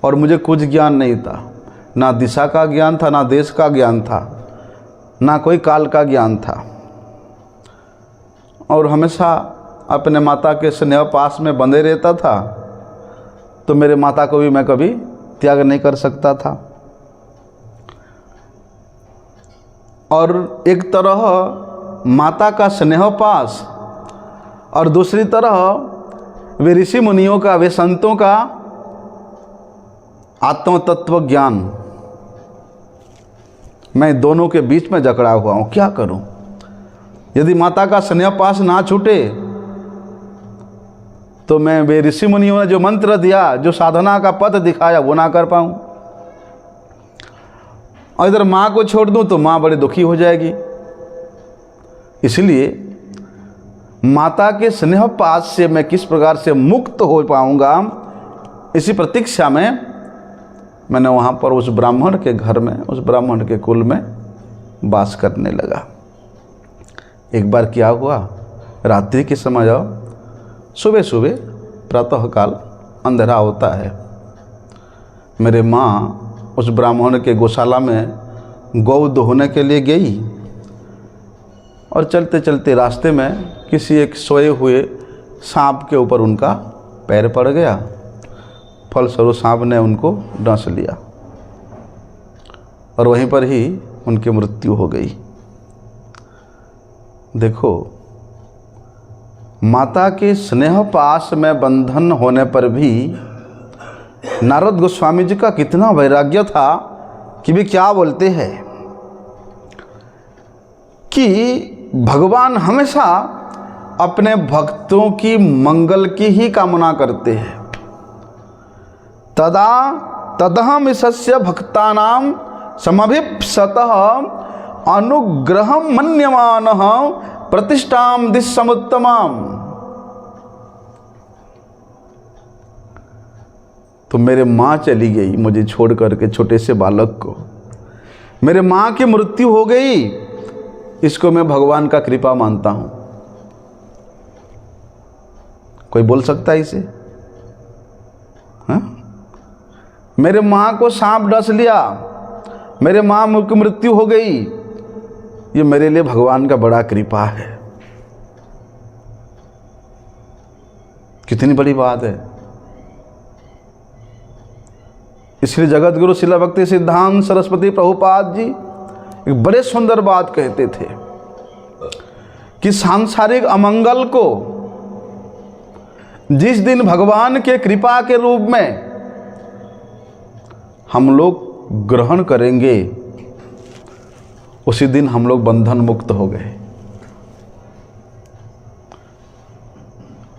A: और मुझे कुछ ज्ञान नहीं था। ना दिशा का ज्ञान था, ना देश का ज्ञान था, ना कोई काल का ज्ञान था। और हमेशा अपने माता के स्नेह पास में बंधे रहता था, तो मेरे माता को भी मैं कभी त्याग नहीं कर सकता था। और एक तरह माता का स्नेह पास और दूसरी तरह वे ऋषि मुनियों का, वे संतों का आत्म तत्व ज्ञान, मैं दोनों के बीच में जकड़ा हुआ हूँ। क्या करूँ? यदि माता का स्नेह पास ना छूटे तो मैं वे ऋषि मुनियों ने जो मंत्र दिया, जो साधना का पथ दिखाया, वो ना कर पाऊँ। और इधर माँ को छोड़ दूँ तो माँ बड़ी दुखी हो जाएगी। इसलिए माता के स्नेह पास से मैं किस प्रकार से मुक्त हो पाऊँगा, इसी प्रतीक्षा में मैंने वहाँ पर उस ब्राह्मण के घर में, उस ब्राह्मण के कुल में वास करने लगा। एक बार क्या हुआ, रात्रि के समय आओ, सुबह सुबह प्रातःकाल अंधेरा होता है, मेरे माँ उस ब्राह्मण के गौशाला में गौ दोहने के लिए गई और चलते चलते रास्ते में किसी एक सोए हुए सांप के ऊपर उनका पैर पड़ गया। फलस्वरूप सांप ने उनको डंस लिया और वहीं पर ही उनकी मृत्यु हो गई। देखो, माता के स्नेह पास में बंधन होने पर भी नारद गोस्वामी जी का कितना वैराग्य था कि वे क्या बोलते हैं कि भगवान हमेशा अपने भक्तों की मंगल की ही कामना करते हैं। तदहम सस्य भक्तानां समभिप्सतः अनुग्रहं मन्यमानः प्रतिष्ठां दिस्समुत्तमाम्। तो मेरे माँ चली गई मुझे छोड़ करके, छोटे से बालक को। मेरे माँ की मृत्यु हो गई, इसको मैं भगवान का कृपा मानता हूँ। कोई बोल सकता है इसे? हाँ? मेरे माँ को सांप डस लिया, मेरे माँ की मृत्यु हो गई, ये मेरे लिए भगवान का बड़ा कृपा है। कितनी बड़ी बात है। इसलिए जगत गुरु शिला भक्ति सिद्धांत सरस्वती प्रभुपाद जी एक बड़े सुंदर बात कहते थे कि सांसारिक अमंगल को जिस दिन भगवान के कृपा के रूप में हम लोग ग्रहण करेंगे, उसी दिन हम लोग बंधन मुक्त हो गए।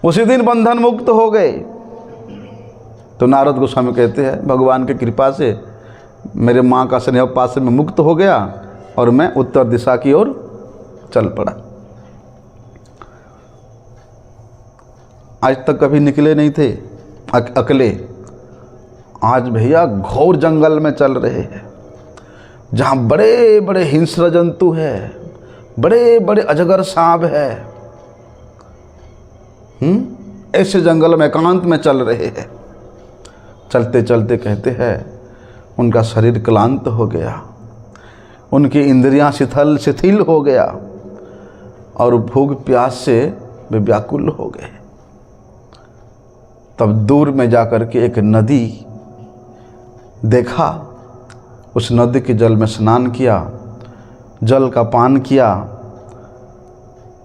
A: उसी दिन बंधन मुक्त हो गए। तो नारद गोस्वामी कहते हैं भगवान की कृपा से मेरे माँ का स्नेह पास से मैं मुक्त हो गया और मैं उत्तर दिशा की ओर चल पड़ा। आज तक कभी निकले नहीं थे अकेले। आज भैया घोर जंगल में चल रहे हैं, जहाँ बड़े बड़े हिंस्र जंतु है, बड़े बड़े अजगर सांप है। ऐसे जंगल में एकांत में चल रहे हैं। चलते चलते कहते हैं उनका शरीर क्लांत हो गया, उनकी इंद्रियां शिथिल हो गया और भूख प्यास से वे व्याकुल हो गए। तब दूर में जाकर के एक नदी देखा, उस नदी के जल में स्नान किया, जल का पान किया,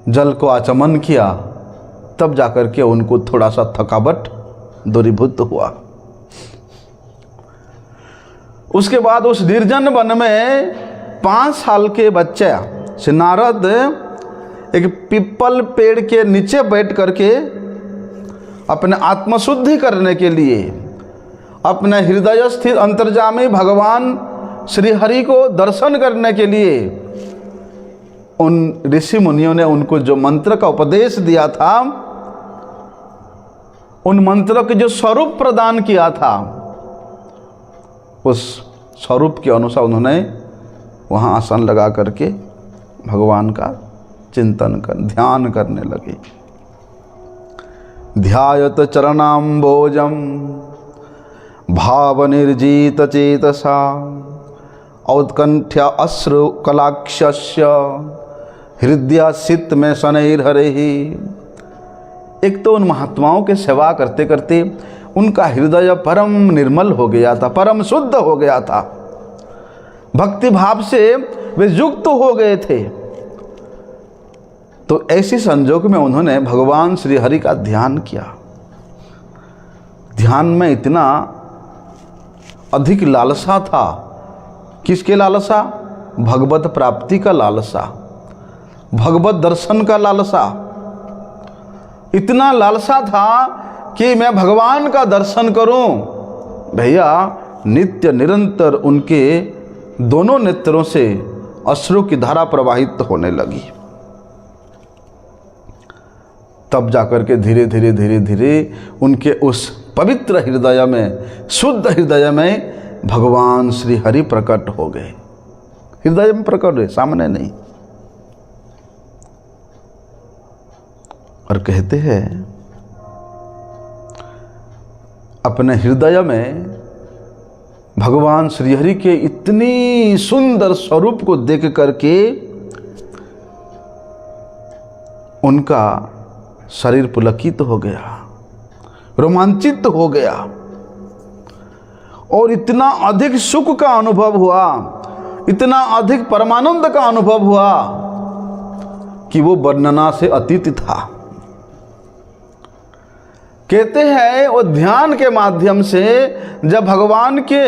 A: जल को आचमन किया, तब जाकर के उनको थोड़ा सा थकावट दूरीभूत हुआ। उसके बाद उस निर्जन वन में 5 साल के बच्चे से नारद एक पीपल पेड़ के नीचे बैठ करके अपने आत्मशुद्धि करने के लिए, अपने हृदय स्थित अंतर्जामी भगवान श्री हरि को दर्शन करने के लिए उन ऋषि मुनियों ने उनको जो मंत्र का उपदेश दिया था, उन मंत्रों के जो स्वरूप प्रदान किया था, उस स्वरूप के अनुसार उन्होंने वहाँ आसन लगा करके भगवान का चिंतन कर, ध्यान करने लगे। ध्यायत चरणाम्बोजम भाव निर्जीत चेतसा औत्कंठ्या अश्रु कलाक्षस्य हृदय सित में शनैर्हरे। एक तो उन महात्माओं के सेवा करते करते उनका हृदय परम निर्मल हो गया था, परम शुद्ध हो गया था, भक्ति भाव से वे युक्त हो गए थे। तो ऐसी संजोग में उन्होंने भगवान श्री हरि का ध्यान किया। ध्यान में इतना अधिक लालसा था। किसके लालसा? भगवत प्राप्ति का लालसा, भगवत दर्शन का लालसा। इतना लालसा था कि मैं भगवान का दर्शन करूं। भैया नित्य निरंतर उनके दोनों नेत्रों से अश्रु की धारा प्रवाहित होने लगी। तब जाकर के धीरे धीरे धीरे धीरे उनके उस पवित्र हृदय में, शुद्ध हृदय में भगवान श्री हरि प्रकट हो गए। हृदय में प्रकट हुए, सामने नहीं। और कहते हैं अपने हृदय में भगवान श्रीहरि के इतनी सुंदर स्वरूप को देख करके उनका शरीर पुलकित हो गया, रोमांचित हो गया और इतना अधिक सुख का अनुभव हुआ, इतना अधिक परमानंद का अनुभव हुआ कि वो वर्णना से अतीत था। कहते हैं वो ध्यान के माध्यम से जब भगवान के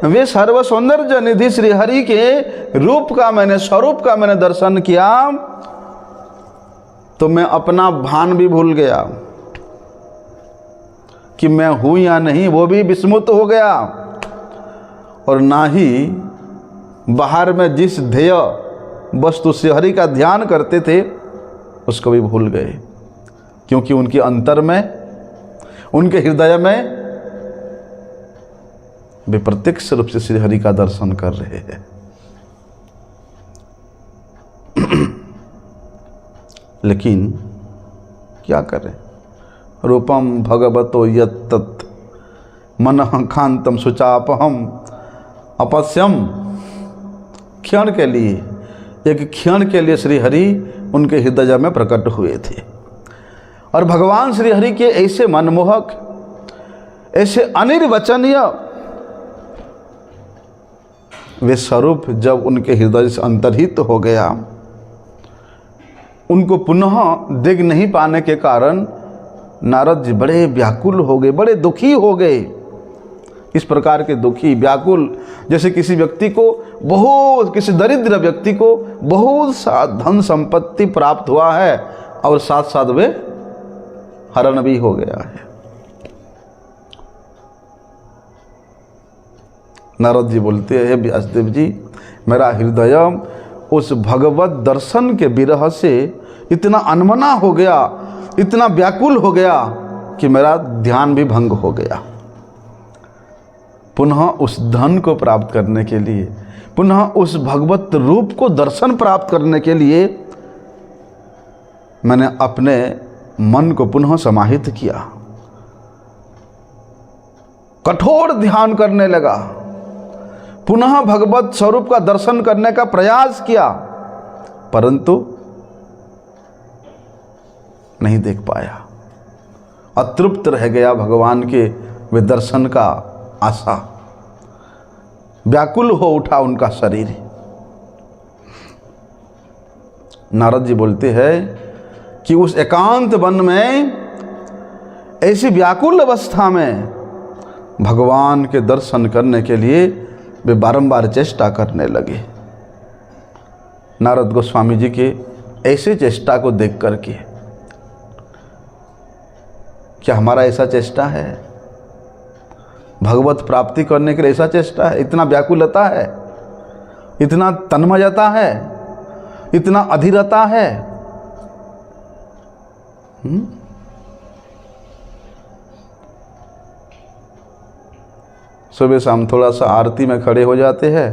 A: वे सर्व सौंदर्य निधि श्री हरि के रूप का मैंने, स्वरूप का मैंने दर्शन किया तो मैं अपना भान भी भूल गया कि मैं हूं या नहीं, वो भी विस्मृत हो गया। और ना ही बाहर में जिस ध्येय वस्तु श्री हरि का ध्यान करते थे उसको भी भूल गए, क्योंकि उनके अंतर में, उनके हृदय में वे प्रत्यक्ष रूप से श्री हरि का दर्शन कर रहे हैं। लेकिन क्या करें, रूपम भगवतो यत्तत् मनः खांतम शुचापहम अपश्यम। क्षण के लिए, एक क्षण के लिए श्री हरि उनके हृदय में प्रकट हुए थे। और भगवान श्री हरि के ऐसे मनमोहक, ऐसे अनिर्वचनीय वे स्वरूप जब उनके हृदय से अंतर्हित हो गया, उनको पुनः देख नहीं पाने के कारण नारद जी बड़े व्याकुल हो गए, बड़े दुखी हो गए। इस प्रकार के दुखी, व्याकुल, जैसे किसी व्यक्ति को बहुत, किसी दरिद्र व्यक्ति को बहुत सा धन संपत्ति प्राप्त हुआ है और साथ साथ वे हरण भी हो गया है। नारद जी बोलते हैं, व्यासदेव जी, मेरा हृदय उस भगवत दर्शन के विरह से इतना अनमना हो गया, इतना व्याकुल हो गया कि मेरा ध्यान भी भंग हो गया। पुनः उस धन को प्राप्त करने के लिए, पुनः उस भगवत रूप को दर्शन प्राप्त करने के लिए मैंने अपने मन को पुनः समाहित किया, कठोर ध्यान करने लगा, पुनः भगवत स्वरूप का दर्शन करने का प्रयास किया, परंतु नहीं देख पाया। अतृप्त रह गया भगवान के वे दर्शन का आशा। व्याकुल हो उठा उनका शरीर। नारद जी बोलते हैं कि उस एकांत वन में ऐसी व्याकुल अवस्था में भगवान के दर्शन करने के लिए वे बारंबार चेष्टा करने लगे। नारद गोस्वामी जी के ऐसे चेष्टा को देख करके, क्या हमारा ऐसा चेष्टा है? भगवत प्राप्ति करने के लिए ऐसा चेष्टा है? इतना व्याकुलता है, इतना तन्मयता है, इतना अधीरता है। सुबह शाम थोड़ा सा आरती में खड़े हो जाते हैं,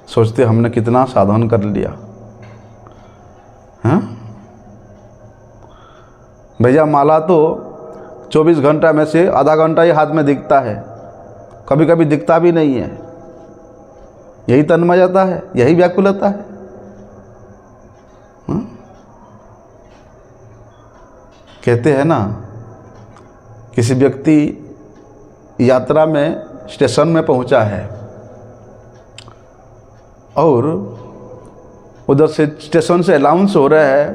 A: सोचते हमने कितना साधन कर लिया, हाँ भैया, माला तो 24 घंटा में से आधा घंटा ही हाथ में दिखता है, कभी कभी दिखता भी नहीं है। यही तन्मयता है, यही व्याकुलता है। कहते हैं ना, किसी व्यक्ति यात्रा में स्टेशन में पहुंचा है और उधर से स्टेशन से अनाउंस हो रहा है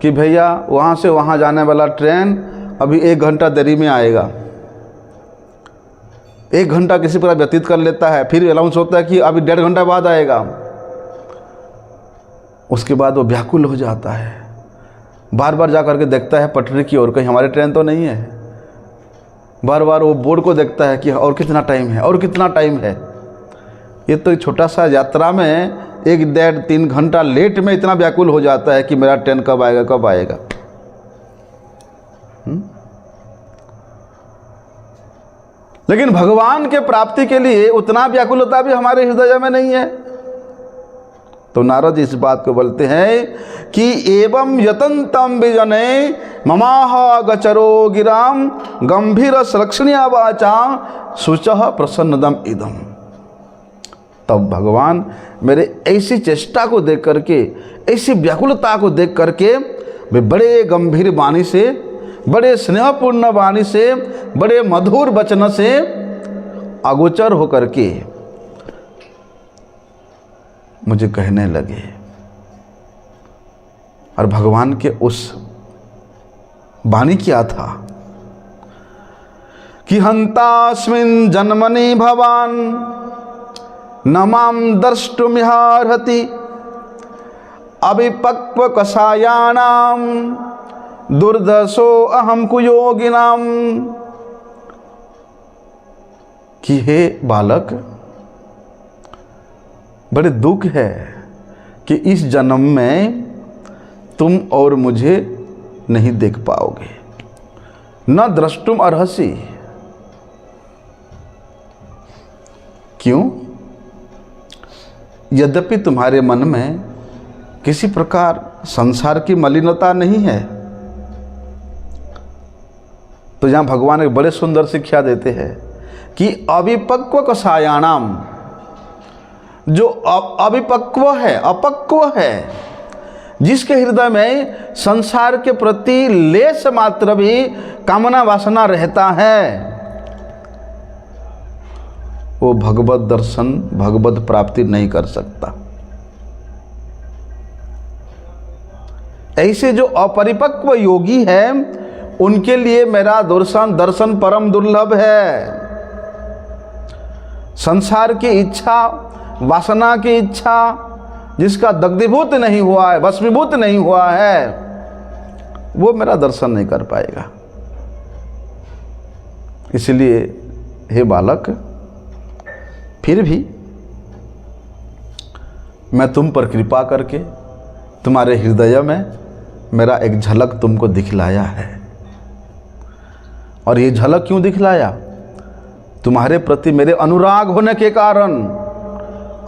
A: कि भैया वहाँ से वहाँ जाने वाला ट्रेन अभी 1 घंटा देरी में आएगा। 1 घंटा किसी प्रकार व्यतीत कर लेता है, फिर अनाउंस होता है कि अभी 1.5 घंटा बाद आएगा। उसके बाद वो व्याकुल हो जाता है, बार बार जा करके देखता है पटरी की ओर, कहीं हमारी ट्रेन तो नहीं है। बार बार वो बोर्ड को देखता है कि और कितना टाइम है, और कितना टाइम है। ये तो छोटा सा यात्रा में 1-1.5-3 घंटा लेट में इतना व्याकुल हो जाता है कि मेरा ट्रेन कब आएगा, कब आएगा। लेकिन भगवान के प्राप्ति के लिए उतना व्याकुलता भी हमारे हृदय में नहीं है। तो नारद इस बात को बोलते हैं कि एवं यतंतम विजने ममाह गचरो गिराम गंभीर सुलक्षणीय वाचा शुचः प्रसन्नदम इदम। तब भगवान मेरे ऐसी चेष्टा को देख करके, ऐसी व्याकुलता को देख करके वे बड़े गंभीर वाणी से, बड़े स्नेहपूर्ण वाणी से, बड़े मधुर वचन से अगोचर होकर के मुझे कहने लगे। और भगवान के उस वाणी क्या था कि हंतास्मिन् जन्मनि भवान न माम द्रष्टुमिहार्हति अविपक्व कषायाणाम दुर्दशो अहम कुयोगिनाम। कि हे बालक, बड़े दुख है कि इस जन्म में तुम और मुझे नहीं देख पाओगे। न द्रष्टुम अर्हसि। क्यों? यद्यपि तुम्हारे मन में किसी प्रकार संसार की मलिनता नहीं है। तो यहां भगवान एक बड़े सुंदर शिक्षा देते हैं कि अविपक्व कषायाणाम, जो अविपक्व है, अपक्व है, जिसके हृदय में संसार के प्रति लेश मात्र भी कामना वासना रहता है, वो भगवत दर्शन, भगवत प्राप्ति नहीं कर सकता। ऐसे जो अपरिपक्व योगी है, उनके लिए मेरा दर्शन परम दुर्लभ है। संसार की इच्छा, वासना की इच्छा जिसका दग्धीभूत नहीं हुआ है, भस्मीभूत नहीं हुआ है, वो मेरा दर्शन नहीं कर पाएगा। इसलिए हे बालक, फिर भी मैं तुम पर कृपा करके तुम्हारे हृदय में मेरा एक झलक तुमको दिखलाया है। और ये झलक क्यों दिखलाया? तुम्हारे प्रति मेरे अनुराग होने के कारण।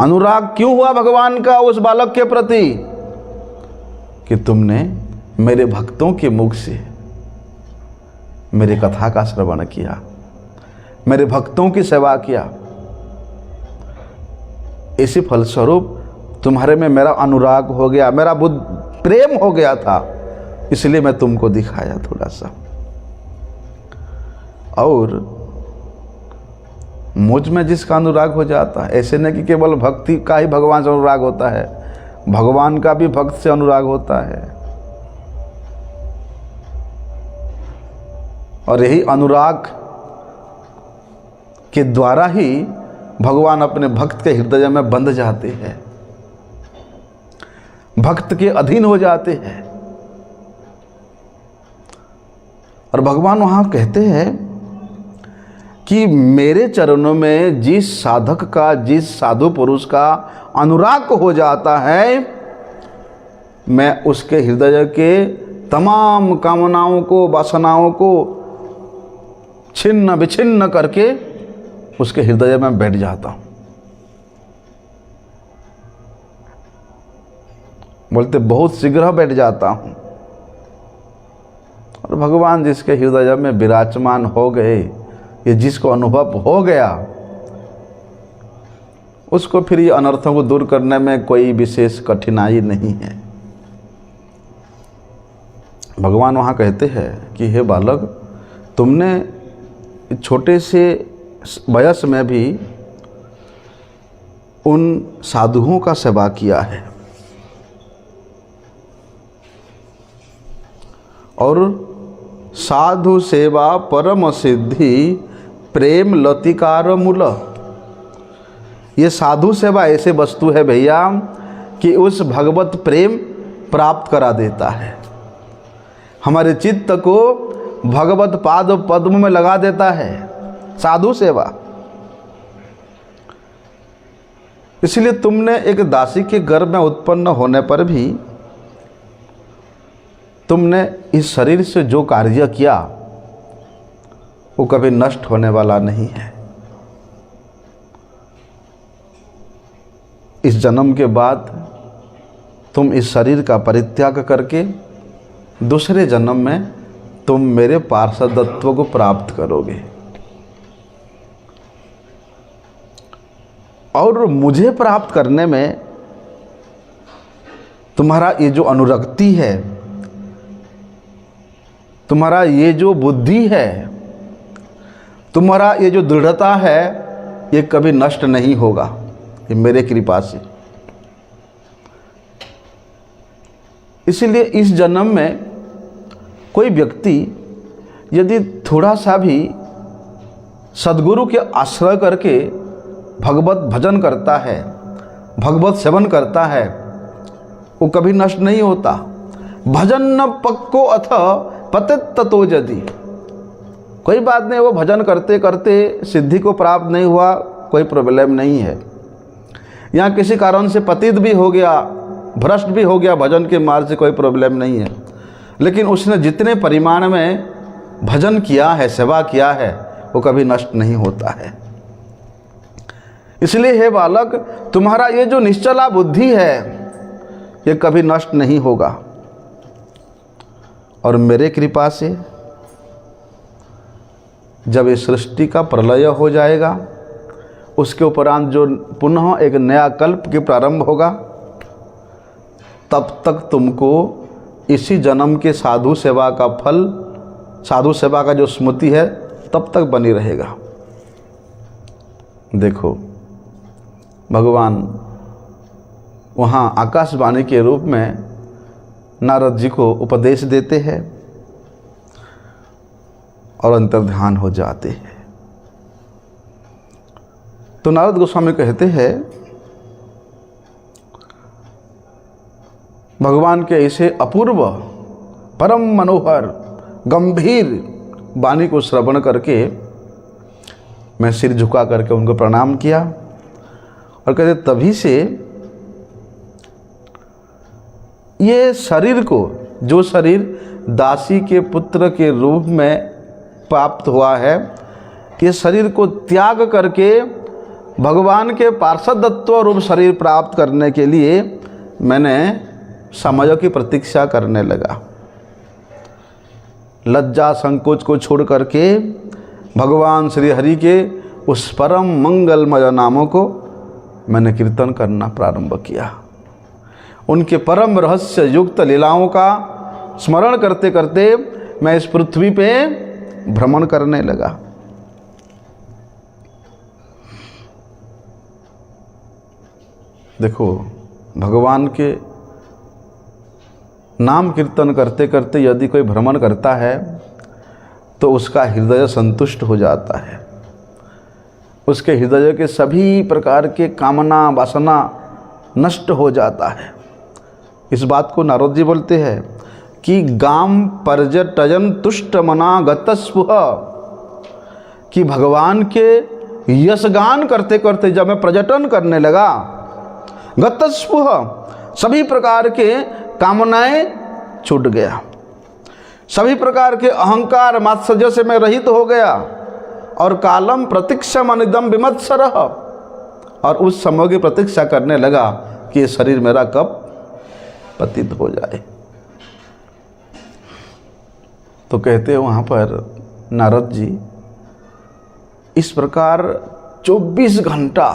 A: अनुराग क्यों हुआ भगवान का उस बालक के प्रति? कि तुमने मेरे भक्तों के मुख से मेरे कथा का श्रवण किया, मेरे भक्तों की सेवा किया। इसी फलस्वरूप तुम्हारे में मेरा अनुराग हो गया, मेरा बुद्ध प्रेम हो गया था, इसलिए मैं तुमको दिखाया थोड़ा सा। और मुझ में जिसका अनुराग हो जाता है, ऐसे नहीं कि केवल भक्ति का ही भगवान से अनुराग होता है, भगवान का भी भक्त से अनुराग होता है। और यही अनुराग के द्वारा ही भगवान अपने भक्त के हृदय में बंध जाते हैं, भक्त के अधीन हो जाते हैं। और भगवान वहां कहते हैं कि मेरे चरणों में जिस साधक का, जिस साधु पुरुष का अनुराग हो जाता है, मैं उसके हृदय के तमाम कामनाओं को, वासनाओं को छिन्न विछिन्न करके उसके हृदय में बैठ जाता हूं। बोलते बहुत शीघ्र बैठ जाता हूँ। और भगवान जिसके हृदय में विराजमान हो गए, ये जिसको अनुभव हो गया, उसको फिर ये अनर्थों को दूर करने में कोई विशेष कठिनाई नहीं है। भगवान वहाँ कहते हैं कि हे बालक, तुमने छोटे से वयस में भी उन साधुओं का सेवा किया है और साधु सेवा परम सिद्धि प्रेम लतिकार मूल। ये साधु सेवा ऐसे वस्तु है भैया कि उस भगवत प्रेम प्राप्त करा देता है, हमारे चित्त को भगवत पाद पद्म में लगा देता है साधु सेवा। इसलिए तुमने एक दासी के गर्भ में उत्पन्न होने पर भी तुमने इस शरीर से जो कार्य किया वो कभी नष्ट होने वाला नहीं है। इस जन्म के बाद तुम इस शरीर का परित्याग करके दूसरे जन्म में तुम मेरे पार्षदत्व को प्राप्त करोगे और मुझे प्राप्त करने में तुम्हारा ये जो अनुरक्ति है, तुम्हारा ये जो बुद्धि है, तुम्हारा ये जो दृढ़ता है, ये कभी नष्ट नहीं होगा, ये मेरे कृपा से। इसीलिए इस जन्म में कोई व्यक्ति यदि थोड़ा सा भी सद्गुरु के आश्रय करके भगवत भजन करता है, भगवत सेवन करता है, वो कभी नष्ट नहीं होता। भजन न पक्को अथ पतित तो यदि, कोई बात नहीं, वो भजन करते करते सिद्धि को प्राप्त नहीं हुआ, कोई प्रॉब्लम नहीं है। यहाँ किसी कारण से पतित भी हो गया, भ्रष्ट भी हो गया भजन के मार्ग से, कोई प्रॉब्लम नहीं है। लेकिन उसने जितने परिमाण में भजन किया है, सेवा किया है, वो कभी नष्ट नहीं होता है। इसलिए हे बालक, तुम्हारा ये जो निश्चला बुद्धि है, ये कभी नष्ट नहीं होगा। और मेरे कृपा से जब इस सृष्टि का प्रलय हो जाएगा, उसके उपरांत जो पुनः एक नया कल्प की प्रारंभ होगा, तब तक तुमको इसी जन्म के साधु सेवा का फल, साधु सेवा का जो स्मृति है, तब तक बनी रहेगा। देखो, भगवान वहाँ आकाशवाणी के रूप में नारद जी को उपदेश देते हैं और अंतर्ध्यान हो जाते हैं। तो नारद गोस्वामी कहते हैं, भगवान के ऐसे अपूर्व परम मनोहर गंभीर वाणी को श्रवण करके मैं सिर झुका करके उनको प्रणाम किया और कहते तभी से ये शरीर को, जो शरीर दासी के पुत्र के रूप में प्राप्त हुआ है, ये शरीर को त्याग करके भगवान के पार्षदत्व रूप शरीर प्राप्त करने के लिए मैंने समय की प्रतीक्षा करने लगा। लज्जा संकोच को छोड़ करके भगवान श्री हरि के उस परम मंगलमय नामों को मैंने कीर्तन करना प्रारंभ किया। उनके परम रहस्य युक्त लीलाओं का स्मरण करते करते मैं इस पृथ्वी पे भ्रमण करने लगा। देखो, भगवान के नाम कीर्तन करते करते यदि कोई भ्रमण करता है तो उसका हृदय संतुष्ट हो जाता है। उसके हृदय के सभी प्रकार के कामना वासना नष्ट हो जाता है। इस बात को नारद जी बोलते हैं कि गाम पर्यटयन तुष्ट मना गतस्पुह, कि भगवान के यशगान करते करते जब मैं पर्यटन करने लगा, गतस्पुह, सभी प्रकार के कामनाएं छूट गया, सभी प्रकार के अहंकार मात्सर्य से मैं रहित हो गया और कालम प्रतीक्षम अनिदम विमत्सरः, और उस समय की प्रतीक्षा करने लगा कि ये शरीर मेरा कब पतित हो जाए। तो कहते हैं वहाँ पर नारद जी, इस प्रकार 24 घंटा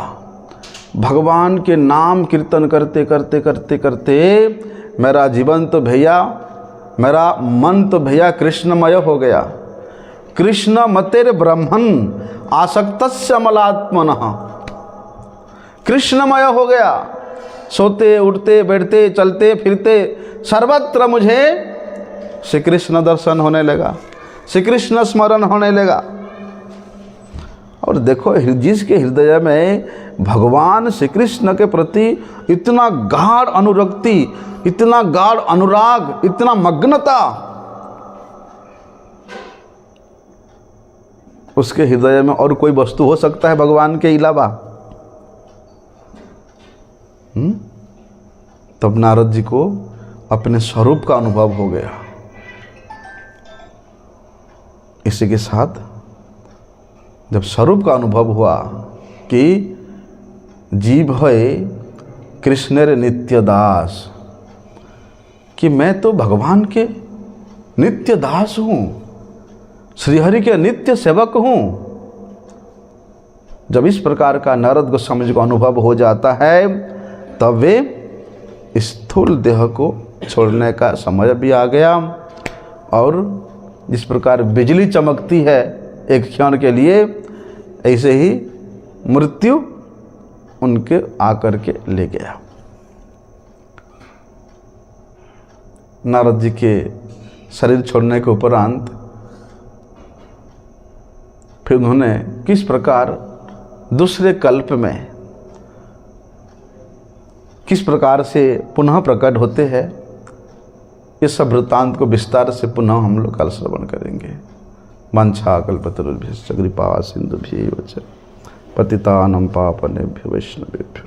A: भगवान के नाम कीर्तन करते करते करते करते मेरा जीवन तो भैया, मेरा मन तो भैया कृष्णमय हो गया। कृष्ण मतेर ब्रह्मन आसक्तस्य मलात्मनः, कृष्णमय हो गया। सोते उठते बैठते चलते फिरते सर्वत्र मुझे श्री कृष्ण दर्शन होने लगा, श्री कृष्ण स्मरण होने लगा। और देखो, जिसके हृदय में भगवान श्री कृष्ण के प्रति इतना गाढ़ अनुरक्ति, इतना गाढ़ अनुराग, इतना मग्नता, उसके हृदय में और कोई वस्तु हो सकता है भगवान के अलावा? तब नारद जी को अपने स्वरूप का अनुभव हो गया। इसी के साथ जब स्वरूप का अनुभव हुआ कि जीव है कृष्णेर नित्य दास, कि मैं तो भगवान के नित्य दास हूँ, श्रीहरि के नित्य सेवक हूँ। जब इस प्रकार का नारद गोस्वामी को अनुभव हो जाता है, तब वे स्थूल देह को छोड़ने का समय भी आ गया। और जिस प्रकार बिजली चमकती है एक क्षण के लिए, ऐसे ही मृत्यु उनके आकर के ले गया। नारद जी के शरीर छोड़ने के उपरांत फिर उन्होंने किस प्रकार दूसरे कल्प में किस प्रकार से पुनः प्रकट होते हैं, इस सब वृत्तांत को विस्तार से पुनः हम लोग कल श्रवण करेंगे। वांछा कल्पतरुभ्यश्च कृपा सिंधुभ्यैव च पतितानां पावनेभ्यो वैष्णवेभ्यो।